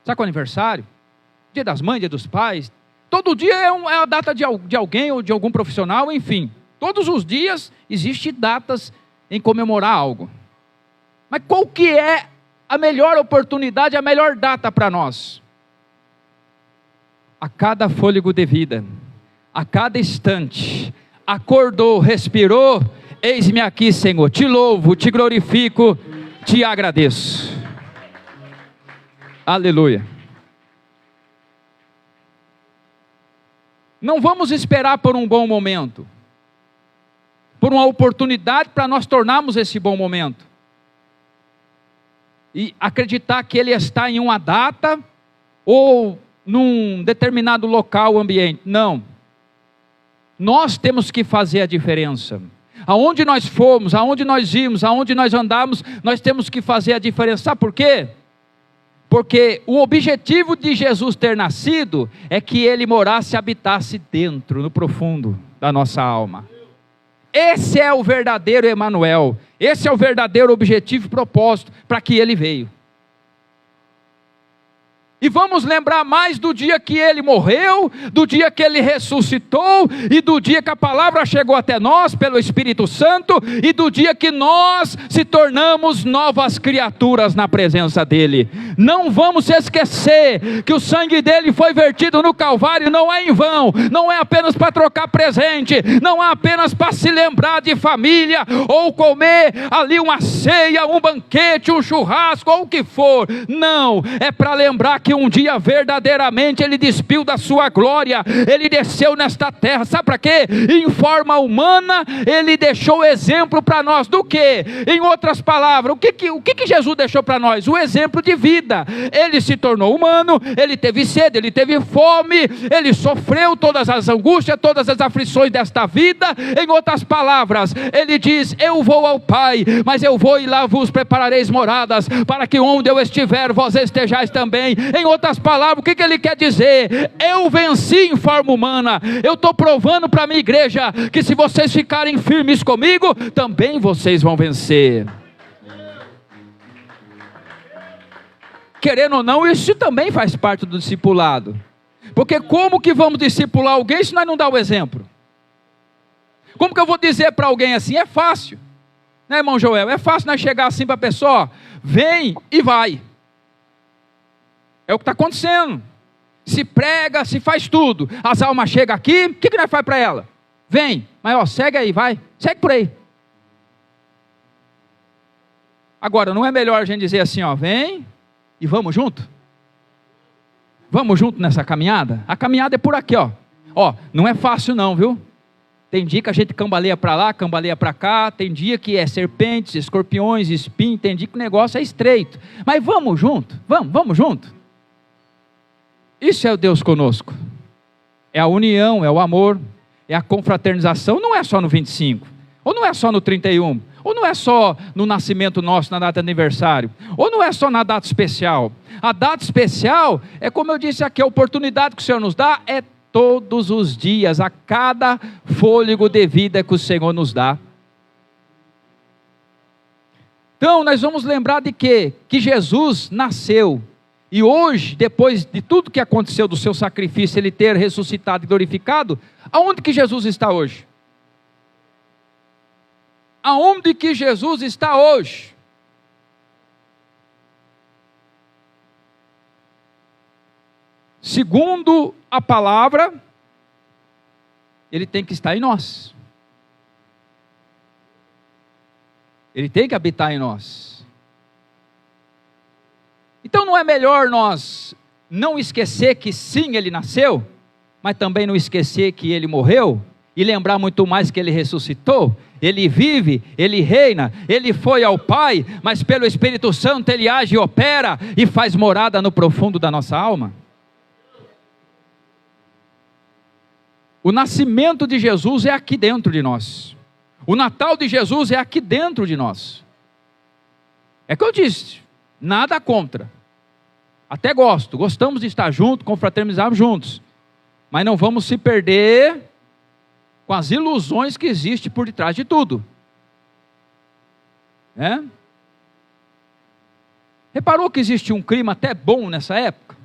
Será que é o aniversário? Dia das Mães, Dia dos Pais? Todo dia é a data de alguém ou de algum profissional, enfim. Todos os dias existem datas em comemorar algo. Mas qual que é a melhor oportunidade, a melhor data para nós? A cada fôlego de vida, a cada instante, acordou, respirou, eis-me aqui, Senhor, te louvo, te glorifico, te agradeço. Aleluia. Não vamos esperar por um bom momento, por uma oportunidade para nós tornarmos esse bom momento. E acreditar que ele está em uma data ou num determinado local, ambiente. Não. Nós temos que fazer a diferença. Aonde nós formos, aonde nós irmos, aonde nós andamos, nós temos que fazer a diferença. Sabe por quê? Porque o objetivo de Jesus ter nascido é que ele morasse e habitasse dentro, no profundo da nossa alma. Esse é o verdadeiro Emanuel. Esse é o verdadeiro objetivo e propósito para que ele veio. E vamos lembrar mais do dia que ele morreu, do dia que ele ressuscitou, e do dia que a palavra chegou até nós pelo Espírito Santo, e do dia que nós se tornamos novas criaturas na presença dele. Não vamos esquecer que o sangue dele foi vertido no Calvário, não é em vão, não é apenas para trocar presente, não é apenas para se lembrar de família, ou comer ali uma ceia, um banquete, um churrasco, ou o que for. Não, é para lembrar que um dia verdadeiramente ele despiu da sua glória, ele desceu nesta terra, sabe para quê? Em forma humana, ele deixou exemplo para nós, do que? Em outras palavras, o que Jesus deixou para nós? O exemplo de vida. Ele se tornou humano, ele teve sede, ele teve fome, ele sofreu todas as angústias, todas as aflições desta vida. Em outras palavras, ele diz: eu vou ao Pai, mas eu vou e lá vos preparareis moradas, para que onde eu estiver, vós estejais também. Em outras palavras, o que ele quer dizer? Eu venci em forma humana. Eu estou provando para a minha igreja que se vocês ficarem firmes comigo, também vocês vão vencer. Querendo ou não, isso também faz parte do discipulado. Porque como que vamos discipular alguém se nós não dá o exemplo? Como que eu vou dizer para alguém assim? É fácil, né, irmão Joel? É fácil nós chegar assim para a pessoa: vem e vai. É o que está acontecendo. Se prega, se faz tudo. As almas chegam aqui, o que nós faz para ela? Vem, mas ó, segue aí, vai, segue por aí. Agora, não é melhor a gente dizer assim, ó, vem e vamos junto? Vamos junto nessa caminhada? A caminhada é por aqui, ó. Ó, não é fácil não, viu? Tem dia que a gente cambaleia para lá, cambaleia para cá, tem dia que é serpentes, escorpiões, espinhos, tem dia que o negócio é estreito. Mas vamos junto, vamos junto. Isso é o Deus conosco. É a união, é o amor, é a confraternização. Não é só no 25, ou não é só no 31, ou não é só no nascimento nosso, na data de aniversário, ou não é só na data especial. A data especial é, como eu disse aqui, a oportunidade que o Senhor nos dá é todos os dias, a cada fôlego de vida que o Senhor nos dá. Então nós vamos lembrar de quê? Que Jesus nasceu. E hoje, depois de tudo que aconteceu do seu sacrifício, ele ter ressuscitado e glorificado, aonde que Jesus está hoje? Aonde que Jesus está hoje? Segundo a palavra, ele tem que estar em nós. Ele tem que habitar em nós. Então não é melhor nós não esquecer que sim, ele nasceu, mas também não esquecer que ele morreu, e lembrar muito mais que ele ressuscitou, ele vive, ele reina, ele foi ao Pai, mas pelo Espírito Santo ele age e opera, e faz morada no profundo da nossa alma. O nascimento de Jesus é aqui dentro de nós. O Natal de Jesus é aqui dentro de nós. É que eu disse, nada contra. Até gostamos de estar juntos, confraternizarmos juntos. Mas não vamos se perder com as ilusões que existem por detrás de tudo. Reparou que existe um clima até bom nessa época?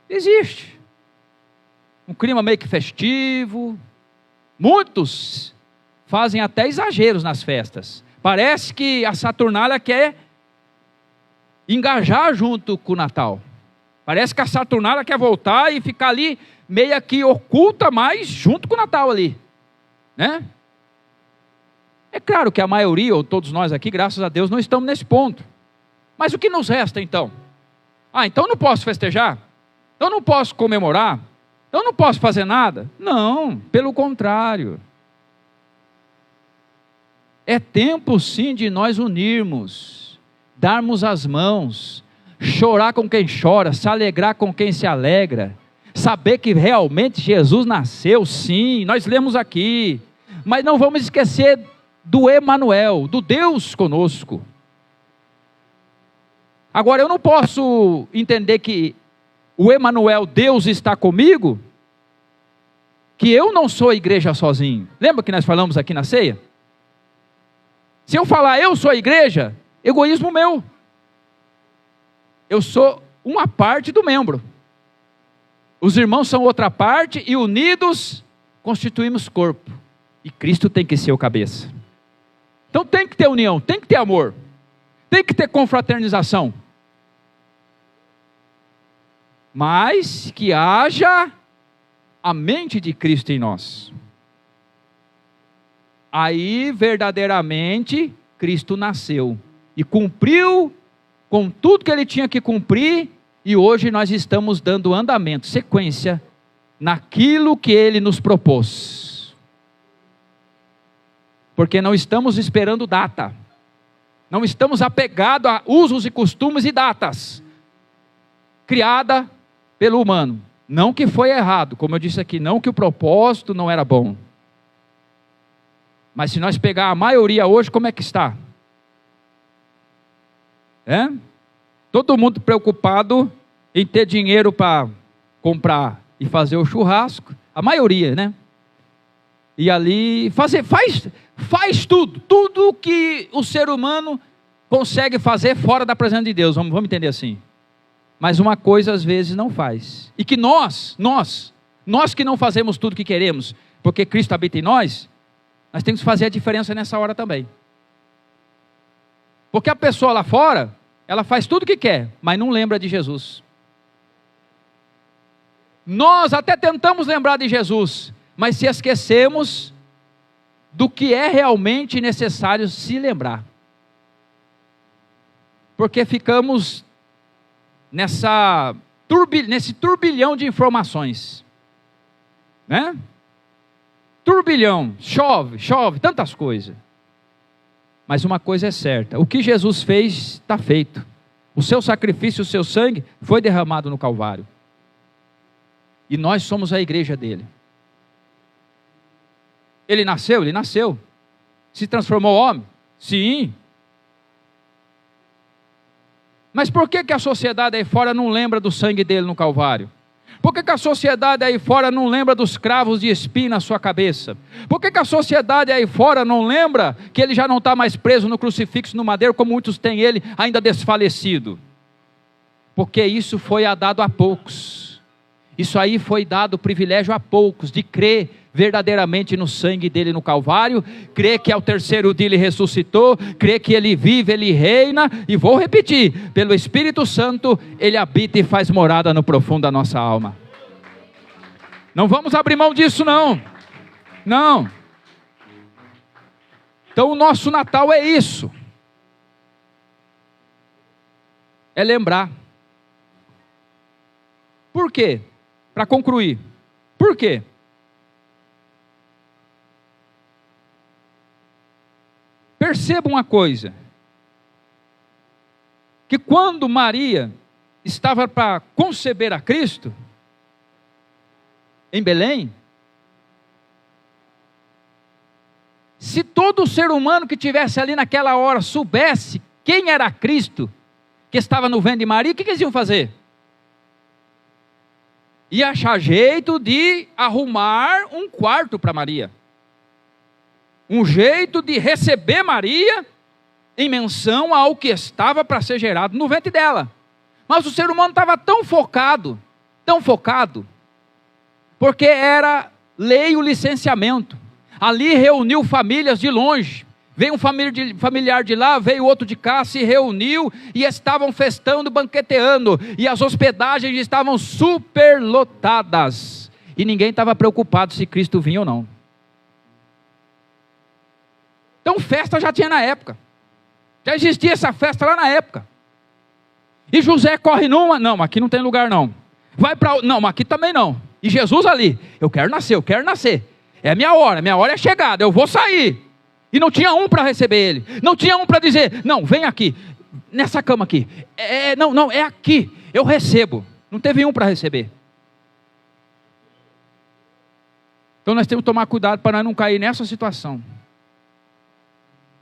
Existe. Um clima meio que festivo. Muitos fazem até exageros nas festas. Parece que a Saturnália quer engajar junto com o Natal. Parece que a Saturnália quer voltar e ficar ali meio que oculta, mas junto com o Natal ali, né? É claro que a maioria, ou todos nós aqui, graças a Deus, não estamos nesse ponto. Mas o que nos resta então? Então não posso festejar? Então não posso comemorar? Eu não posso fazer nada? Não, pelo contrário. É tempo sim de nós unirmos, darmos as mãos, chorar com quem chora, se alegrar com quem se alegra, saber que realmente Jesus nasceu, sim, nós lemos aqui, mas não vamos esquecer do Emanuel, do Deus conosco. Agora eu não posso entender que o Emanuel, Deus está comigo, que eu não sou a igreja sozinho. Lembra que nós falamos aqui na ceia? Se eu falar eu sou a igreja, egoísmo meu. Eu sou uma parte do membro. Os irmãos são outra parte e unidos constituímos corpo. E Cristo tem que ser o cabeça. Então tem que ter união, tem que ter amor, tem que ter confraternização. Mas que haja a mente de Cristo em nós. Aí verdadeiramente Cristo nasceu e cumpriu com tudo que ele tinha que cumprir, e hoje nós estamos dando andamento, sequência, naquilo que ele nos propôs. Porque não estamos esperando data, não estamos apegados a usos e costumes e datas, criada pelo humano. Não que foi errado, como eu disse aqui, não que o propósito não era bom. Mas se nós pegar a maioria hoje, como é que está? Todo mundo preocupado em ter dinheiro para comprar e fazer o churrasco, a maioria, né? E ali faz tudo que o ser humano consegue fazer fora da presença de Deus, vamos entender assim. Mas uma coisa às vezes não faz, e que nós que não fazemos tudo que queremos, porque Cristo habita em nós temos que fazer a diferença nessa hora também. Porque a pessoa lá fora, ela faz tudo o que quer, mas não lembra de Jesus. Nós até tentamos lembrar de Jesus, mas se esquecemos do que é realmente necessário se lembrar. Porque ficamos nesse turbilhão de informações, né? Turbilhão, chove, tantas coisas. Mas uma coisa é certa, o que Jesus fez está feito. O seu sacrifício, o seu sangue foi derramado no Calvário. E nós somos a igreja dele. Ele nasceu? Ele nasceu. Se transformou homem? Sim. Mas por que a sociedade aí fora não lembra do sangue dele no Calvário? Por que a sociedade aí fora não lembra dos cravos de espinho na sua cabeça? Por que a sociedade aí fora não lembra que ele já não está mais preso no crucifixo, no madeiro, como muitos têm ele ainda desfalecido? Porque isso foi dado a poucos. Isso aí foi dado o privilégio a poucos, de crer verdadeiramente no sangue dele no Calvário, crer que ao terceiro dia ele ressuscitou, crer que ele vive, ele reina, e vou repetir, pelo Espírito Santo, ele habita e faz morada no profundo da nossa alma. Não vamos abrir mão disso não. Então o nosso Natal é isso. É lembrar. Por quê? Para concluir. Por quê? Perceba uma coisa, que quando Maria estava para conceber a Cristo, em Belém, se todo ser humano que estivesse ali naquela hora soubesse quem era Cristo, que estava no ventre de Maria, o que eles iam fazer? Ia achar jeito de arrumar um quarto para Maria. Um jeito de receber Maria em menção ao que estava para ser gerado no ventre dela. Mas o ser humano estava tão focado, porque era lei o licenciamento. Ali reuniu famílias de longe. Veio um familiar de lá, veio outro de cá, se reuniu e estavam festando, banqueteando. E as hospedagens estavam superlotadas. E ninguém estava preocupado se Cristo vinha ou não. Então festa já tinha na época. Já existia essa festa lá na época. E José corre numa, não, aqui não tem lugar não. Vai para, não, aqui também não. E Jesus ali, eu quero nascer. É a minha hora é chegada, eu vou sair. E não tinha um para receber ele. Não tinha um para dizer, não, vem aqui, nessa cama aqui. Não, é aqui, eu recebo. Não teve um para receber. Então nós temos que tomar cuidado para nós não cair nessa situação.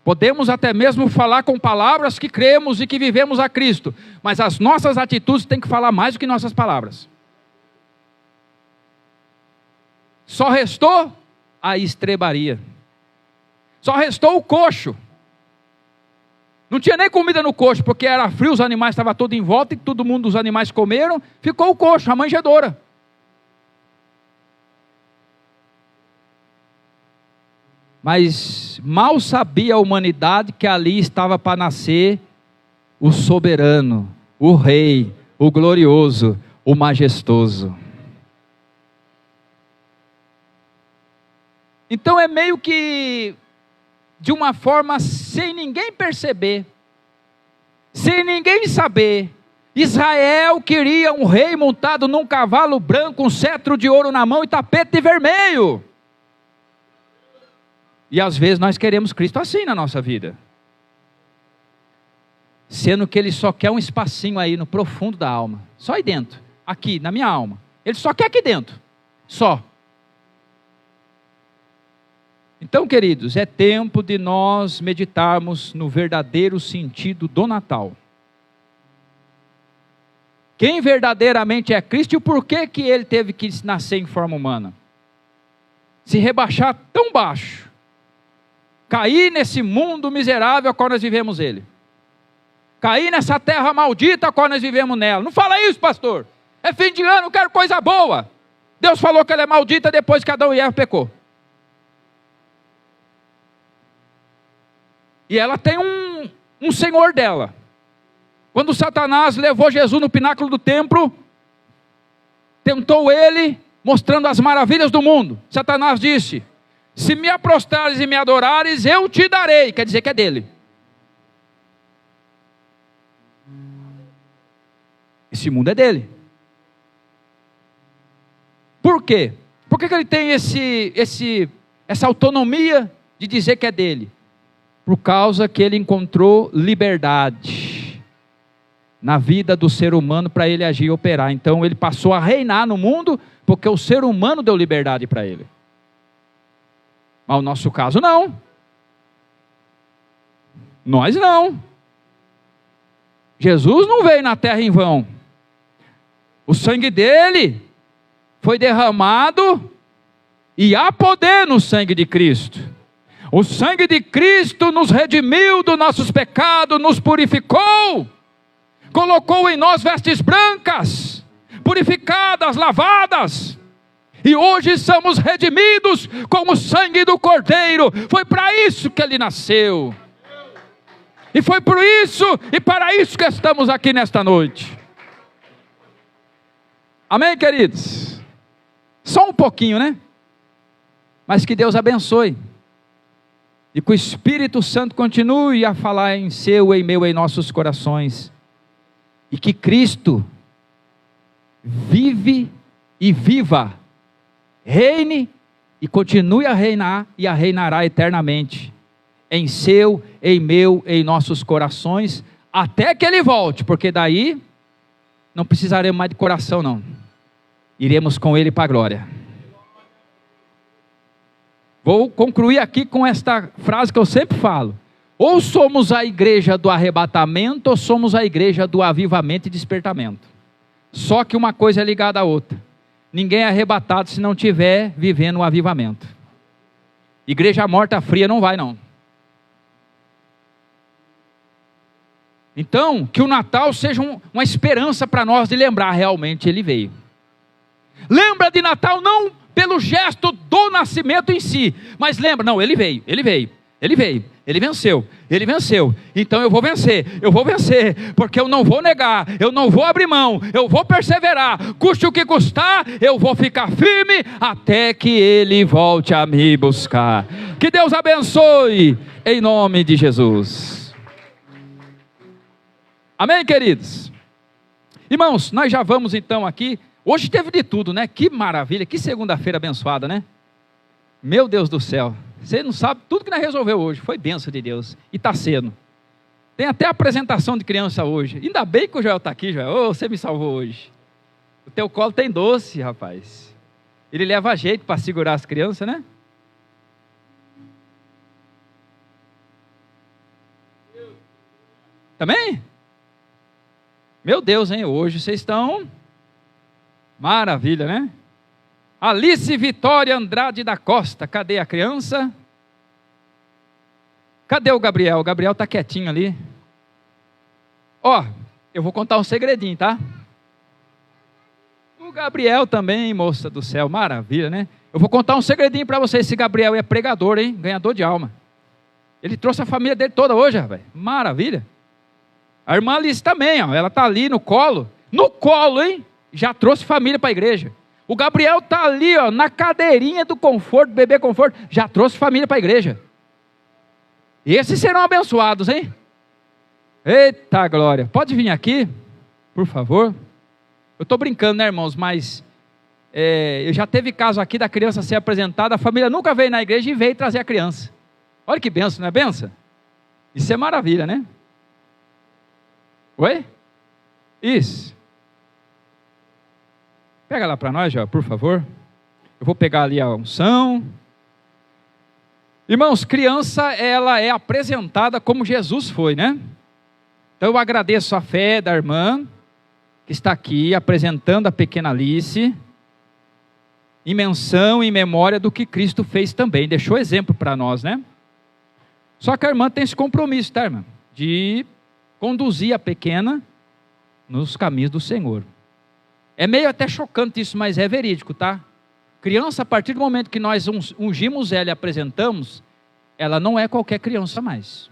Podemos até mesmo falar com palavras que cremos e que vivemos a Cristo, mas as nossas atitudes têm que falar mais do que nossas palavras. Só restou a estrebaria. Só restou o coxo. Não tinha nem comida no coxo, porque era frio, os animais estavam todos em volta, e todo mundo, os animais comeram, ficou o coxo, a manjedoura. Mas mal sabia a humanidade que ali estava para nascer o soberano, o rei, o glorioso, o majestoso. Então é meio que de uma forma sem ninguém perceber, sem ninguém saber, Israel queria um rei montado num cavalo branco, um cetro de ouro na mão e tapete vermelho. E às vezes nós queremos Cristo assim na nossa vida, sendo que Ele só quer um espacinho aí no profundo da alma, só aí dentro, aqui na minha alma. Ele só quer aqui dentro, só. Então, queridos, é tempo de nós meditarmos no verdadeiro sentido do Natal. Quem verdadeiramente é Cristo e o porquê que Ele teve que nascer em forma humana. Se rebaixar tão baixo. Cair nesse mundo miserável a qual nós vivemos ele. Cair nessa terra maldita a qual nós vivemos nela. Não fala isso, pastor. É fim de ano, eu quero coisa boa. Deus falou que ela é maldita depois que Adão e Eva pecou. E ela tem um senhor dela. Quando Satanás levou Jesus no pináculo do templo, tentou ele, mostrando as maravilhas do mundo. Satanás disse, se me prostrares e me adorares, eu te darei. Quer dizer que é dele. Esse mundo é dele. Por quê? Por que ele tem essa autonomia de dizer que é dele? Por causa que ele encontrou liberdade na vida do ser humano para ele agir e operar. Então ele passou a reinar no mundo porque o ser humano deu liberdade para ele. Mas o nosso caso não. Nós não. Jesus não veio na terra em vão. O sangue dele foi derramado e há poder no sangue de Cristo. O sangue de Cristo nos redimiu dos nossos pecados, nos purificou, colocou em nós vestes brancas, purificadas, lavadas, e hoje somos redimidos com o sangue do Cordeiro. Foi para isso que ele nasceu, e foi por isso e para isso que estamos aqui nesta noite. Amém, queridos? Só um pouquinho, né? Mas que Deus abençoe. E que o Espírito Santo continue a falar em seu, em meu, em nossos corações. E que Cristo vive e viva, reine e continue a reinar e a reinará eternamente. Em seu, em meu, em nossos corações, até que Ele volte, porque daí não precisaremos mais de coração não. Iremos com Ele para a glória. Vou concluir aqui com esta frase que eu sempre falo. Ou somos a igreja do arrebatamento, ou somos a igreja do avivamento e despertamento. Só que uma coisa é ligada à outra. Ninguém é arrebatado se não estiver vivendo o avivamento. Igreja morta fria não vai não. Então, que o Natal seja uma esperança para nós de lembrar realmente Ele veio. Lembra de Natal não pelo gesto do nascimento em si, mas lembra, não, Ele veio, Ele venceu, então eu vou vencer, porque eu não vou negar, eu não vou abrir mão, eu vou perseverar, custe o que custar, eu vou ficar firme, até que Ele volte a me buscar. Que Deus abençoe, em nome de Jesus. Amém, queridos? Irmãos, nós já vamos então aqui Hoje teve de tudo, né? Que maravilha, que segunda-feira abençoada, né? Meu Deus do céu, você não sabe tudo que nós resolveu hoje, foi bênção de Deus, e está sendo. Tem até apresentação de criança hoje, ainda bem que o Joel está aqui, Joel, oh, você me salvou hoje. O teu colo tem doce, rapaz. Ele leva jeito para segurar as crianças, né? Também? Meu Deus, hein? Hoje vocês estão... Maravilha, né? Alice Vitória Andrade da Costa. Cadê a criança? Cadê o Gabriel? O Gabriel está quietinho ali. Ó, eu vou contar um segredinho, tá? O Gabriel também, moça do céu, maravilha, né? Eu vou contar um segredinho para vocês. Esse Gabriel é pregador, hein? Ganhador de alma. Ele trouxe a família dele toda hoje, rapaz. Maravilha. A irmã Alice também, ó. Ela está ali no colo. No colo, hein? Já trouxe família para a igreja. O Gabriel está ali, ó, na cadeirinha do conforto, bebê conforto. Já trouxe família para a igreja. E esses serão abençoados, hein? Eita glória. Pode vir aqui, por favor. Eu estou brincando, né, irmãos? Mas eu já teve caso aqui da criança ser apresentada. A família nunca veio na igreja e veio trazer a criança. Olha que benção, não é benção? Isso é maravilha, né? Oi? Isso. Pega lá para nós, já, por favor. Eu vou pegar ali a unção. Irmãos, criança, ela é apresentada como Jesus foi, né? Então eu agradeço a fé da irmã, que está aqui apresentando a pequena Alice, em menção, em memória do que Cristo fez também. Deixou exemplo para nós, né? Só que a irmã tem esse compromisso, tá, irmã? De conduzir a pequena nos caminhos do Senhor. É meio até chocante isso, mas é verídico, tá? Criança, a partir do momento que nós ungimos ela e apresentamos, ela não é qualquer criança mais.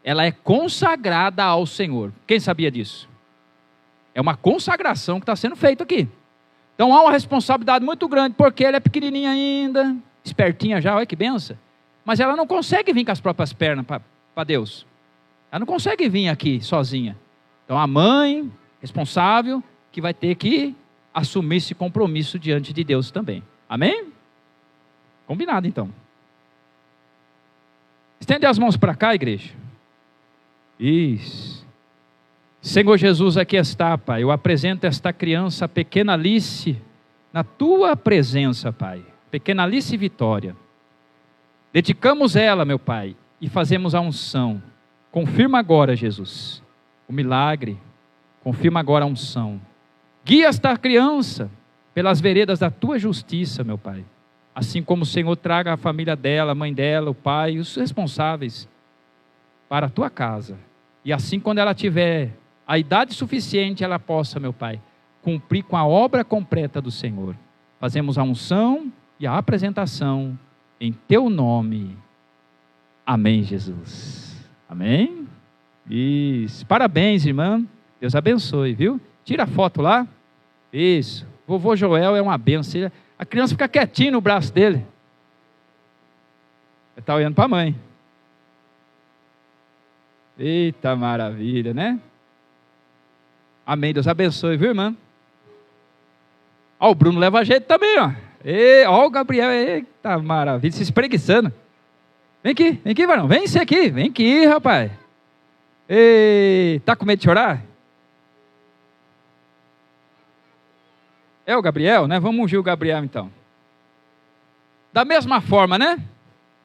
Ela é consagrada ao Senhor. Quem sabia disso? É uma consagração que está sendo feita aqui. Então há uma responsabilidade muito grande, porque ela é pequenininha ainda, espertinha já, olha que benção. Mas ela não consegue vir com as próprias pernas para Deus. Ela não consegue vir aqui sozinha. Então a mãe, responsável, que vai ter que assumir esse compromisso diante de Deus também. Amém? Combinado então. Estende as mãos para cá, igreja. Isso. Senhor Jesus, aqui está, Pai. Eu apresento esta criança, a pequena Alice, na tua presença, Pai. Pequena Alice Vitória. Dedicamos ela, meu Pai, e fazemos a unção. Confirma agora, Jesus, o milagre. Confirma agora a unção. Guia esta criança pelas veredas da tua justiça, meu Pai. Assim como o Senhor traga a família dela, a mãe dela, o pai, os responsáveis para a tua casa. E assim, quando ela tiver a idade suficiente, ela possa, meu Pai, cumprir com a obra completa do Senhor. Fazemos a unção e a apresentação em teu nome. Amém, Jesus. Amém? Isso. Parabéns, irmã. Deus abençoe, viu? Tira a foto lá. Isso. Vovô Joel é uma benção. A criança fica quietinha no braço dele. Ele está olhando para a mãe. Eita maravilha, né? Amém. Deus abençoe, viu, irmã? Ó, o Bruno leva jeito também, ó. Ó, o Gabriel, eita maravilha, se espreguiçando. Vem aqui, varão. Vem ser aqui. Vem aqui, rapaz. Tá com medo de chorar? É o Gabriel, né? Vamos ungir o Gabriel então. Da mesma forma, né?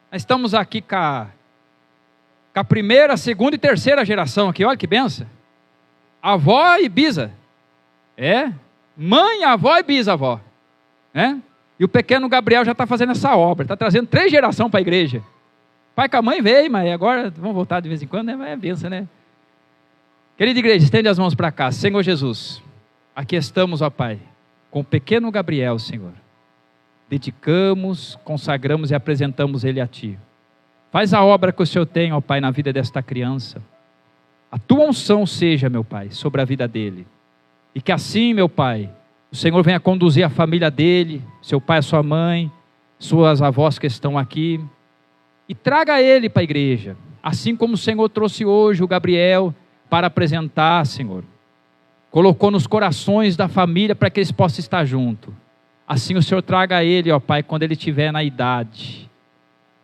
Nós estamos aqui com a primeira, segunda e terceira geração aqui. Olha que benção. Avó e bisa. Mãe, avó e bisavó. E o pequeno Gabriel já está fazendo essa obra. Está trazendo 3 gerações para a igreja. Pai com a mãe veio, mas agora vão voltar de vez em quando, né? Mas é benção, né? Querida igreja, estende as mãos para cá. Senhor Jesus, aqui estamos, ó Pai, com o pequeno Gabriel, Senhor. Dedicamos, consagramos e apresentamos ele a Ti. Faz a obra que o Senhor tem, ó Pai, na vida desta criança. A Tua unção seja, meu Pai, sobre a vida dele. E que assim, meu Pai, o Senhor venha conduzir a família dele, seu pai, a sua mãe, suas avós que estão aqui. E traga ele para a igreja. Assim como o Senhor trouxe hoje o Gabriel para apresentar, Senhor, colocou nos corações da família para que eles possam estar junto. Assim o Senhor traga ele, ó Pai, quando ele estiver na idade,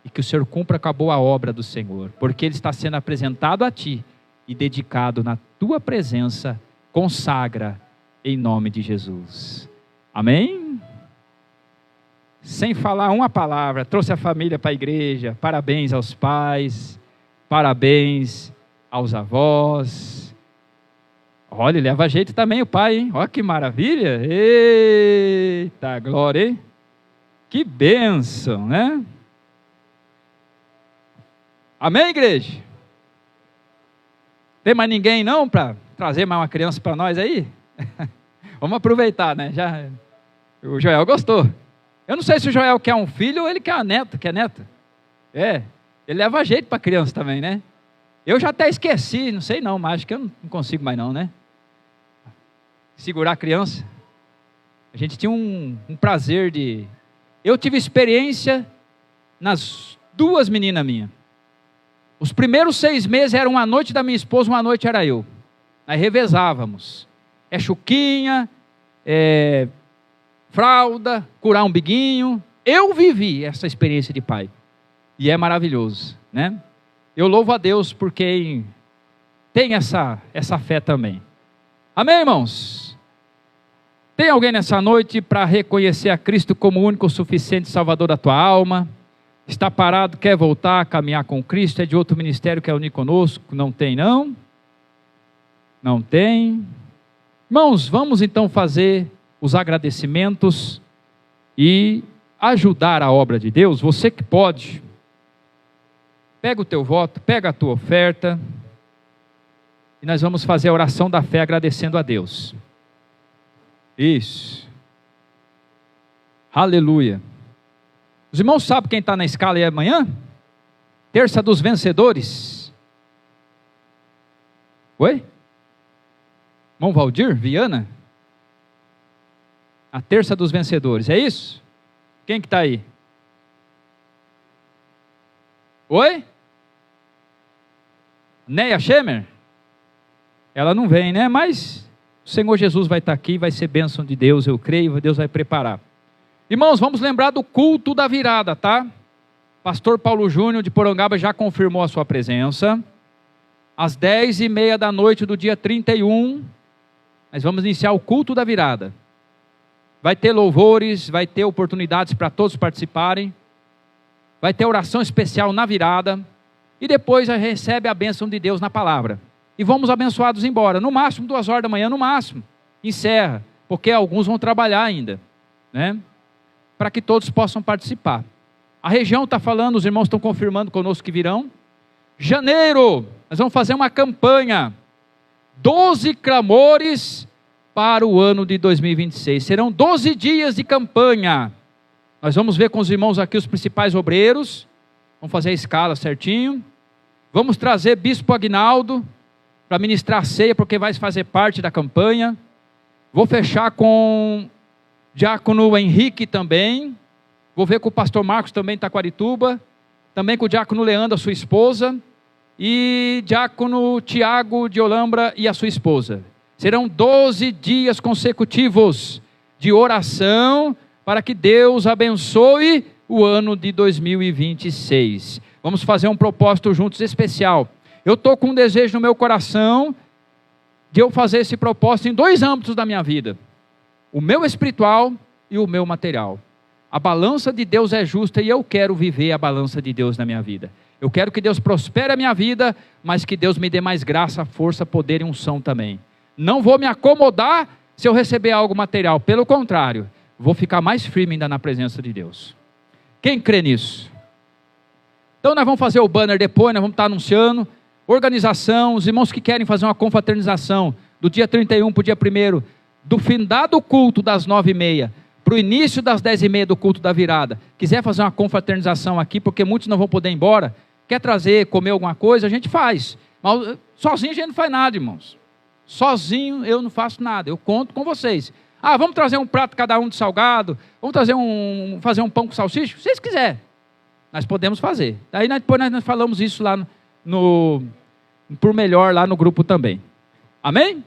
e que o Senhor cumpra com a boa obra do Senhor, porque ele está sendo apresentado a Ti e dedicado na Tua presença. Consagra em nome de Jesus. Amém? Sem falar uma palavra, trouxe a família para a igreja. Parabéns aos pais, parabéns aos avós. Olha, leva jeito também o pai, hein? Olha que maravilha. Eita glória, hein? Que bênção, né? Amém, igreja? Tem mais ninguém não para trazer mais uma criança para nós aí? Vamos aproveitar, né? Já, o Joel gostou. Eu não sei se o Joel quer um filho ou ele quer uma neta. Quer neta? É, ele leva jeito para criança também, né? Eu já até esqueci, não sei não, mas acho que eu não consigo mais não, né? Segurar a criança. A gente tinha um prazer de... Eu tive experiência nas duas meninas minhas. Os primeiros 6 meses era uma noite da minha esposa, uma noite era eu. Nós revezávamos. É chuquinha, é fralda, curar um biguinho. Eu vivi essa experiência de pai. E é maravilhoso, né? Eu louvo a Deus por quem tem essa fé também. Amém, irmãos? Tem alguém nessa noite para reconhecer a Cristo como o único, suficiente Salvador da tua alma? Está parado, quer voltar a caminhar com Cristo? É de outro ministério, quer unir conosco? Não tem, não? Não tem. Irmãos, vamos então fazer os agradecimentos e ajudar a obra de Deus. Você que pode, pega o teu voto, pega a tua oferta, e nós vamos fazer a oração da fé agradecendo a Deus. Isso. Aleluia. Os irmãos sabem quem está na escala aí amanhã? Terça dos vencedores. Oi? Irmão Valdir, Viana? A terça dos vencedores, é isso? Quem que está aí? Oi? Neia Schemer? Ela não vem, né? Mas o Senhor Jesus vai estar aqui, vai ser bênção de Deus, eu creio, Deus vai preparar. Irmãos, vamos lembrar do culto da virada, tá? Pastor Paulo Júnior de Porangaba já confirmou a sua presença. Às 10h30 da noite do dia 31, nós vamos iniciar o culto da virada. Vai ter louvores, vai ter oportunidades para todos participarem. Vai ter oração especial na virada. E depois já recebe a bênção de Deus na palavra. E vamos abençoados embora. No máximo 2 horas da manhã, no máximo. Encerra. Porque alguns vão trabalhar ainda, né? Para que todos possam participar. A região está falando, os irmãos estão confirmando conosco que virão. Janeiro, nós vamos fazer uma campanha. 12 clamores para o ano de 2026. Serão 12 dias de campanha. Nós vamos ver com os irmãos aqui os principais obreiros. Vamos fazer a escala certinho. Vamos trazer Bispo Aguinaldo para ministrar a ceia, porque vai fazer parte da campanha. Vou fechar com Diácono Henrique também. Vou ver com o pastor Marcos também em Taquarituba. Também com o Diácono Leandro, a sua esposa. E Diácono Tiago de Olambra e a sua esposa. Serão 12 dias consecutivos de oração para que Deus abençoe o ano de 2026. Vamos fazer um propósito juntos especial. Eu estou com um desejo no meu coração de eu fazer esse propósito em 2 âmbitos da minha vida. O meu espiritual e o meu material. A balança de Deus é justa e eu quero viver a balança de Deus na minha vida. Eu quero que Deus prospere a minha vida, mas que Deus me dê mais graça, força, poder e unção também. Não vou me acomodar se eu receber algo material. Pelo contrário, vou ficar mais firme ainda na presença de Deus. Quem crê nisso? Então nós vamos fazer o banner depois, nós vamos estar anunciando. Organização, os irmãos que querem fazer uma confraternização do dia 31 para o dia 1º, do findado culto das 9h30 para o início das 10h30 do culto da virada, quiser fazer uma confraternização aqui, porque muitos não vão poder ir embora, quer trazer, comer alguma coisa, a gente faz. Mas sozinho a gente não faz nada, irmãos. Sozinho eu não faço nada, eu conto com vocês. Ah, vamos trazer um prato cada um de salgado, vamos fazer um pão com salsicha, se vocês quiserem. Nós podemos fazer. Aí depois nós falamos isso lá por melhor lá no grupo também. Amém?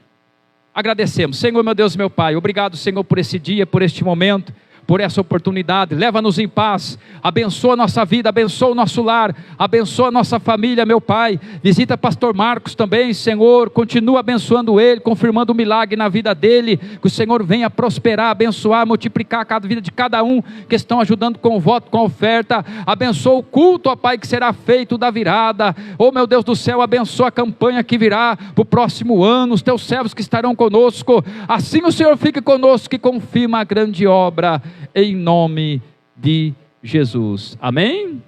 agradecemos. Senhor, meu Deus, meu Pai, obrigado, Senhor, por esse dia, por este momento, por essa oportunidade. Leva-nos em paz, abençoa a nossa vida, abençoa o nosso lar, abençoa a nossa família, meu Pai. Visita pastor Marcos também, Senhor, continua abençoando ele, confirmando o milagre na vida dele, que o Senhor venha prosperar, abençoar, multiplicar a vida de cada um que estão ajudando com o voto, com a oferta. Abençoa o culto, ó Pai, que será feito da virada. Oh, meu Deus do céu, abençoa a campanha que virá para o próximo ano, os teus servos que estarão conosco. Assim o Senhor fique conosco e confirma a grande obra, em nome de Jesus. Amém?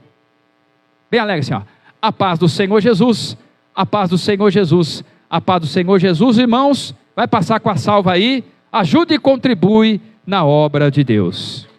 Bem alegre assim, ó. A paz do Senhor Jesus, a paz do Senhor Jesus, a paz do Senhor Jesus. Irmãos, vai passar com a salva aí, ajude e contribui na obra de Deus.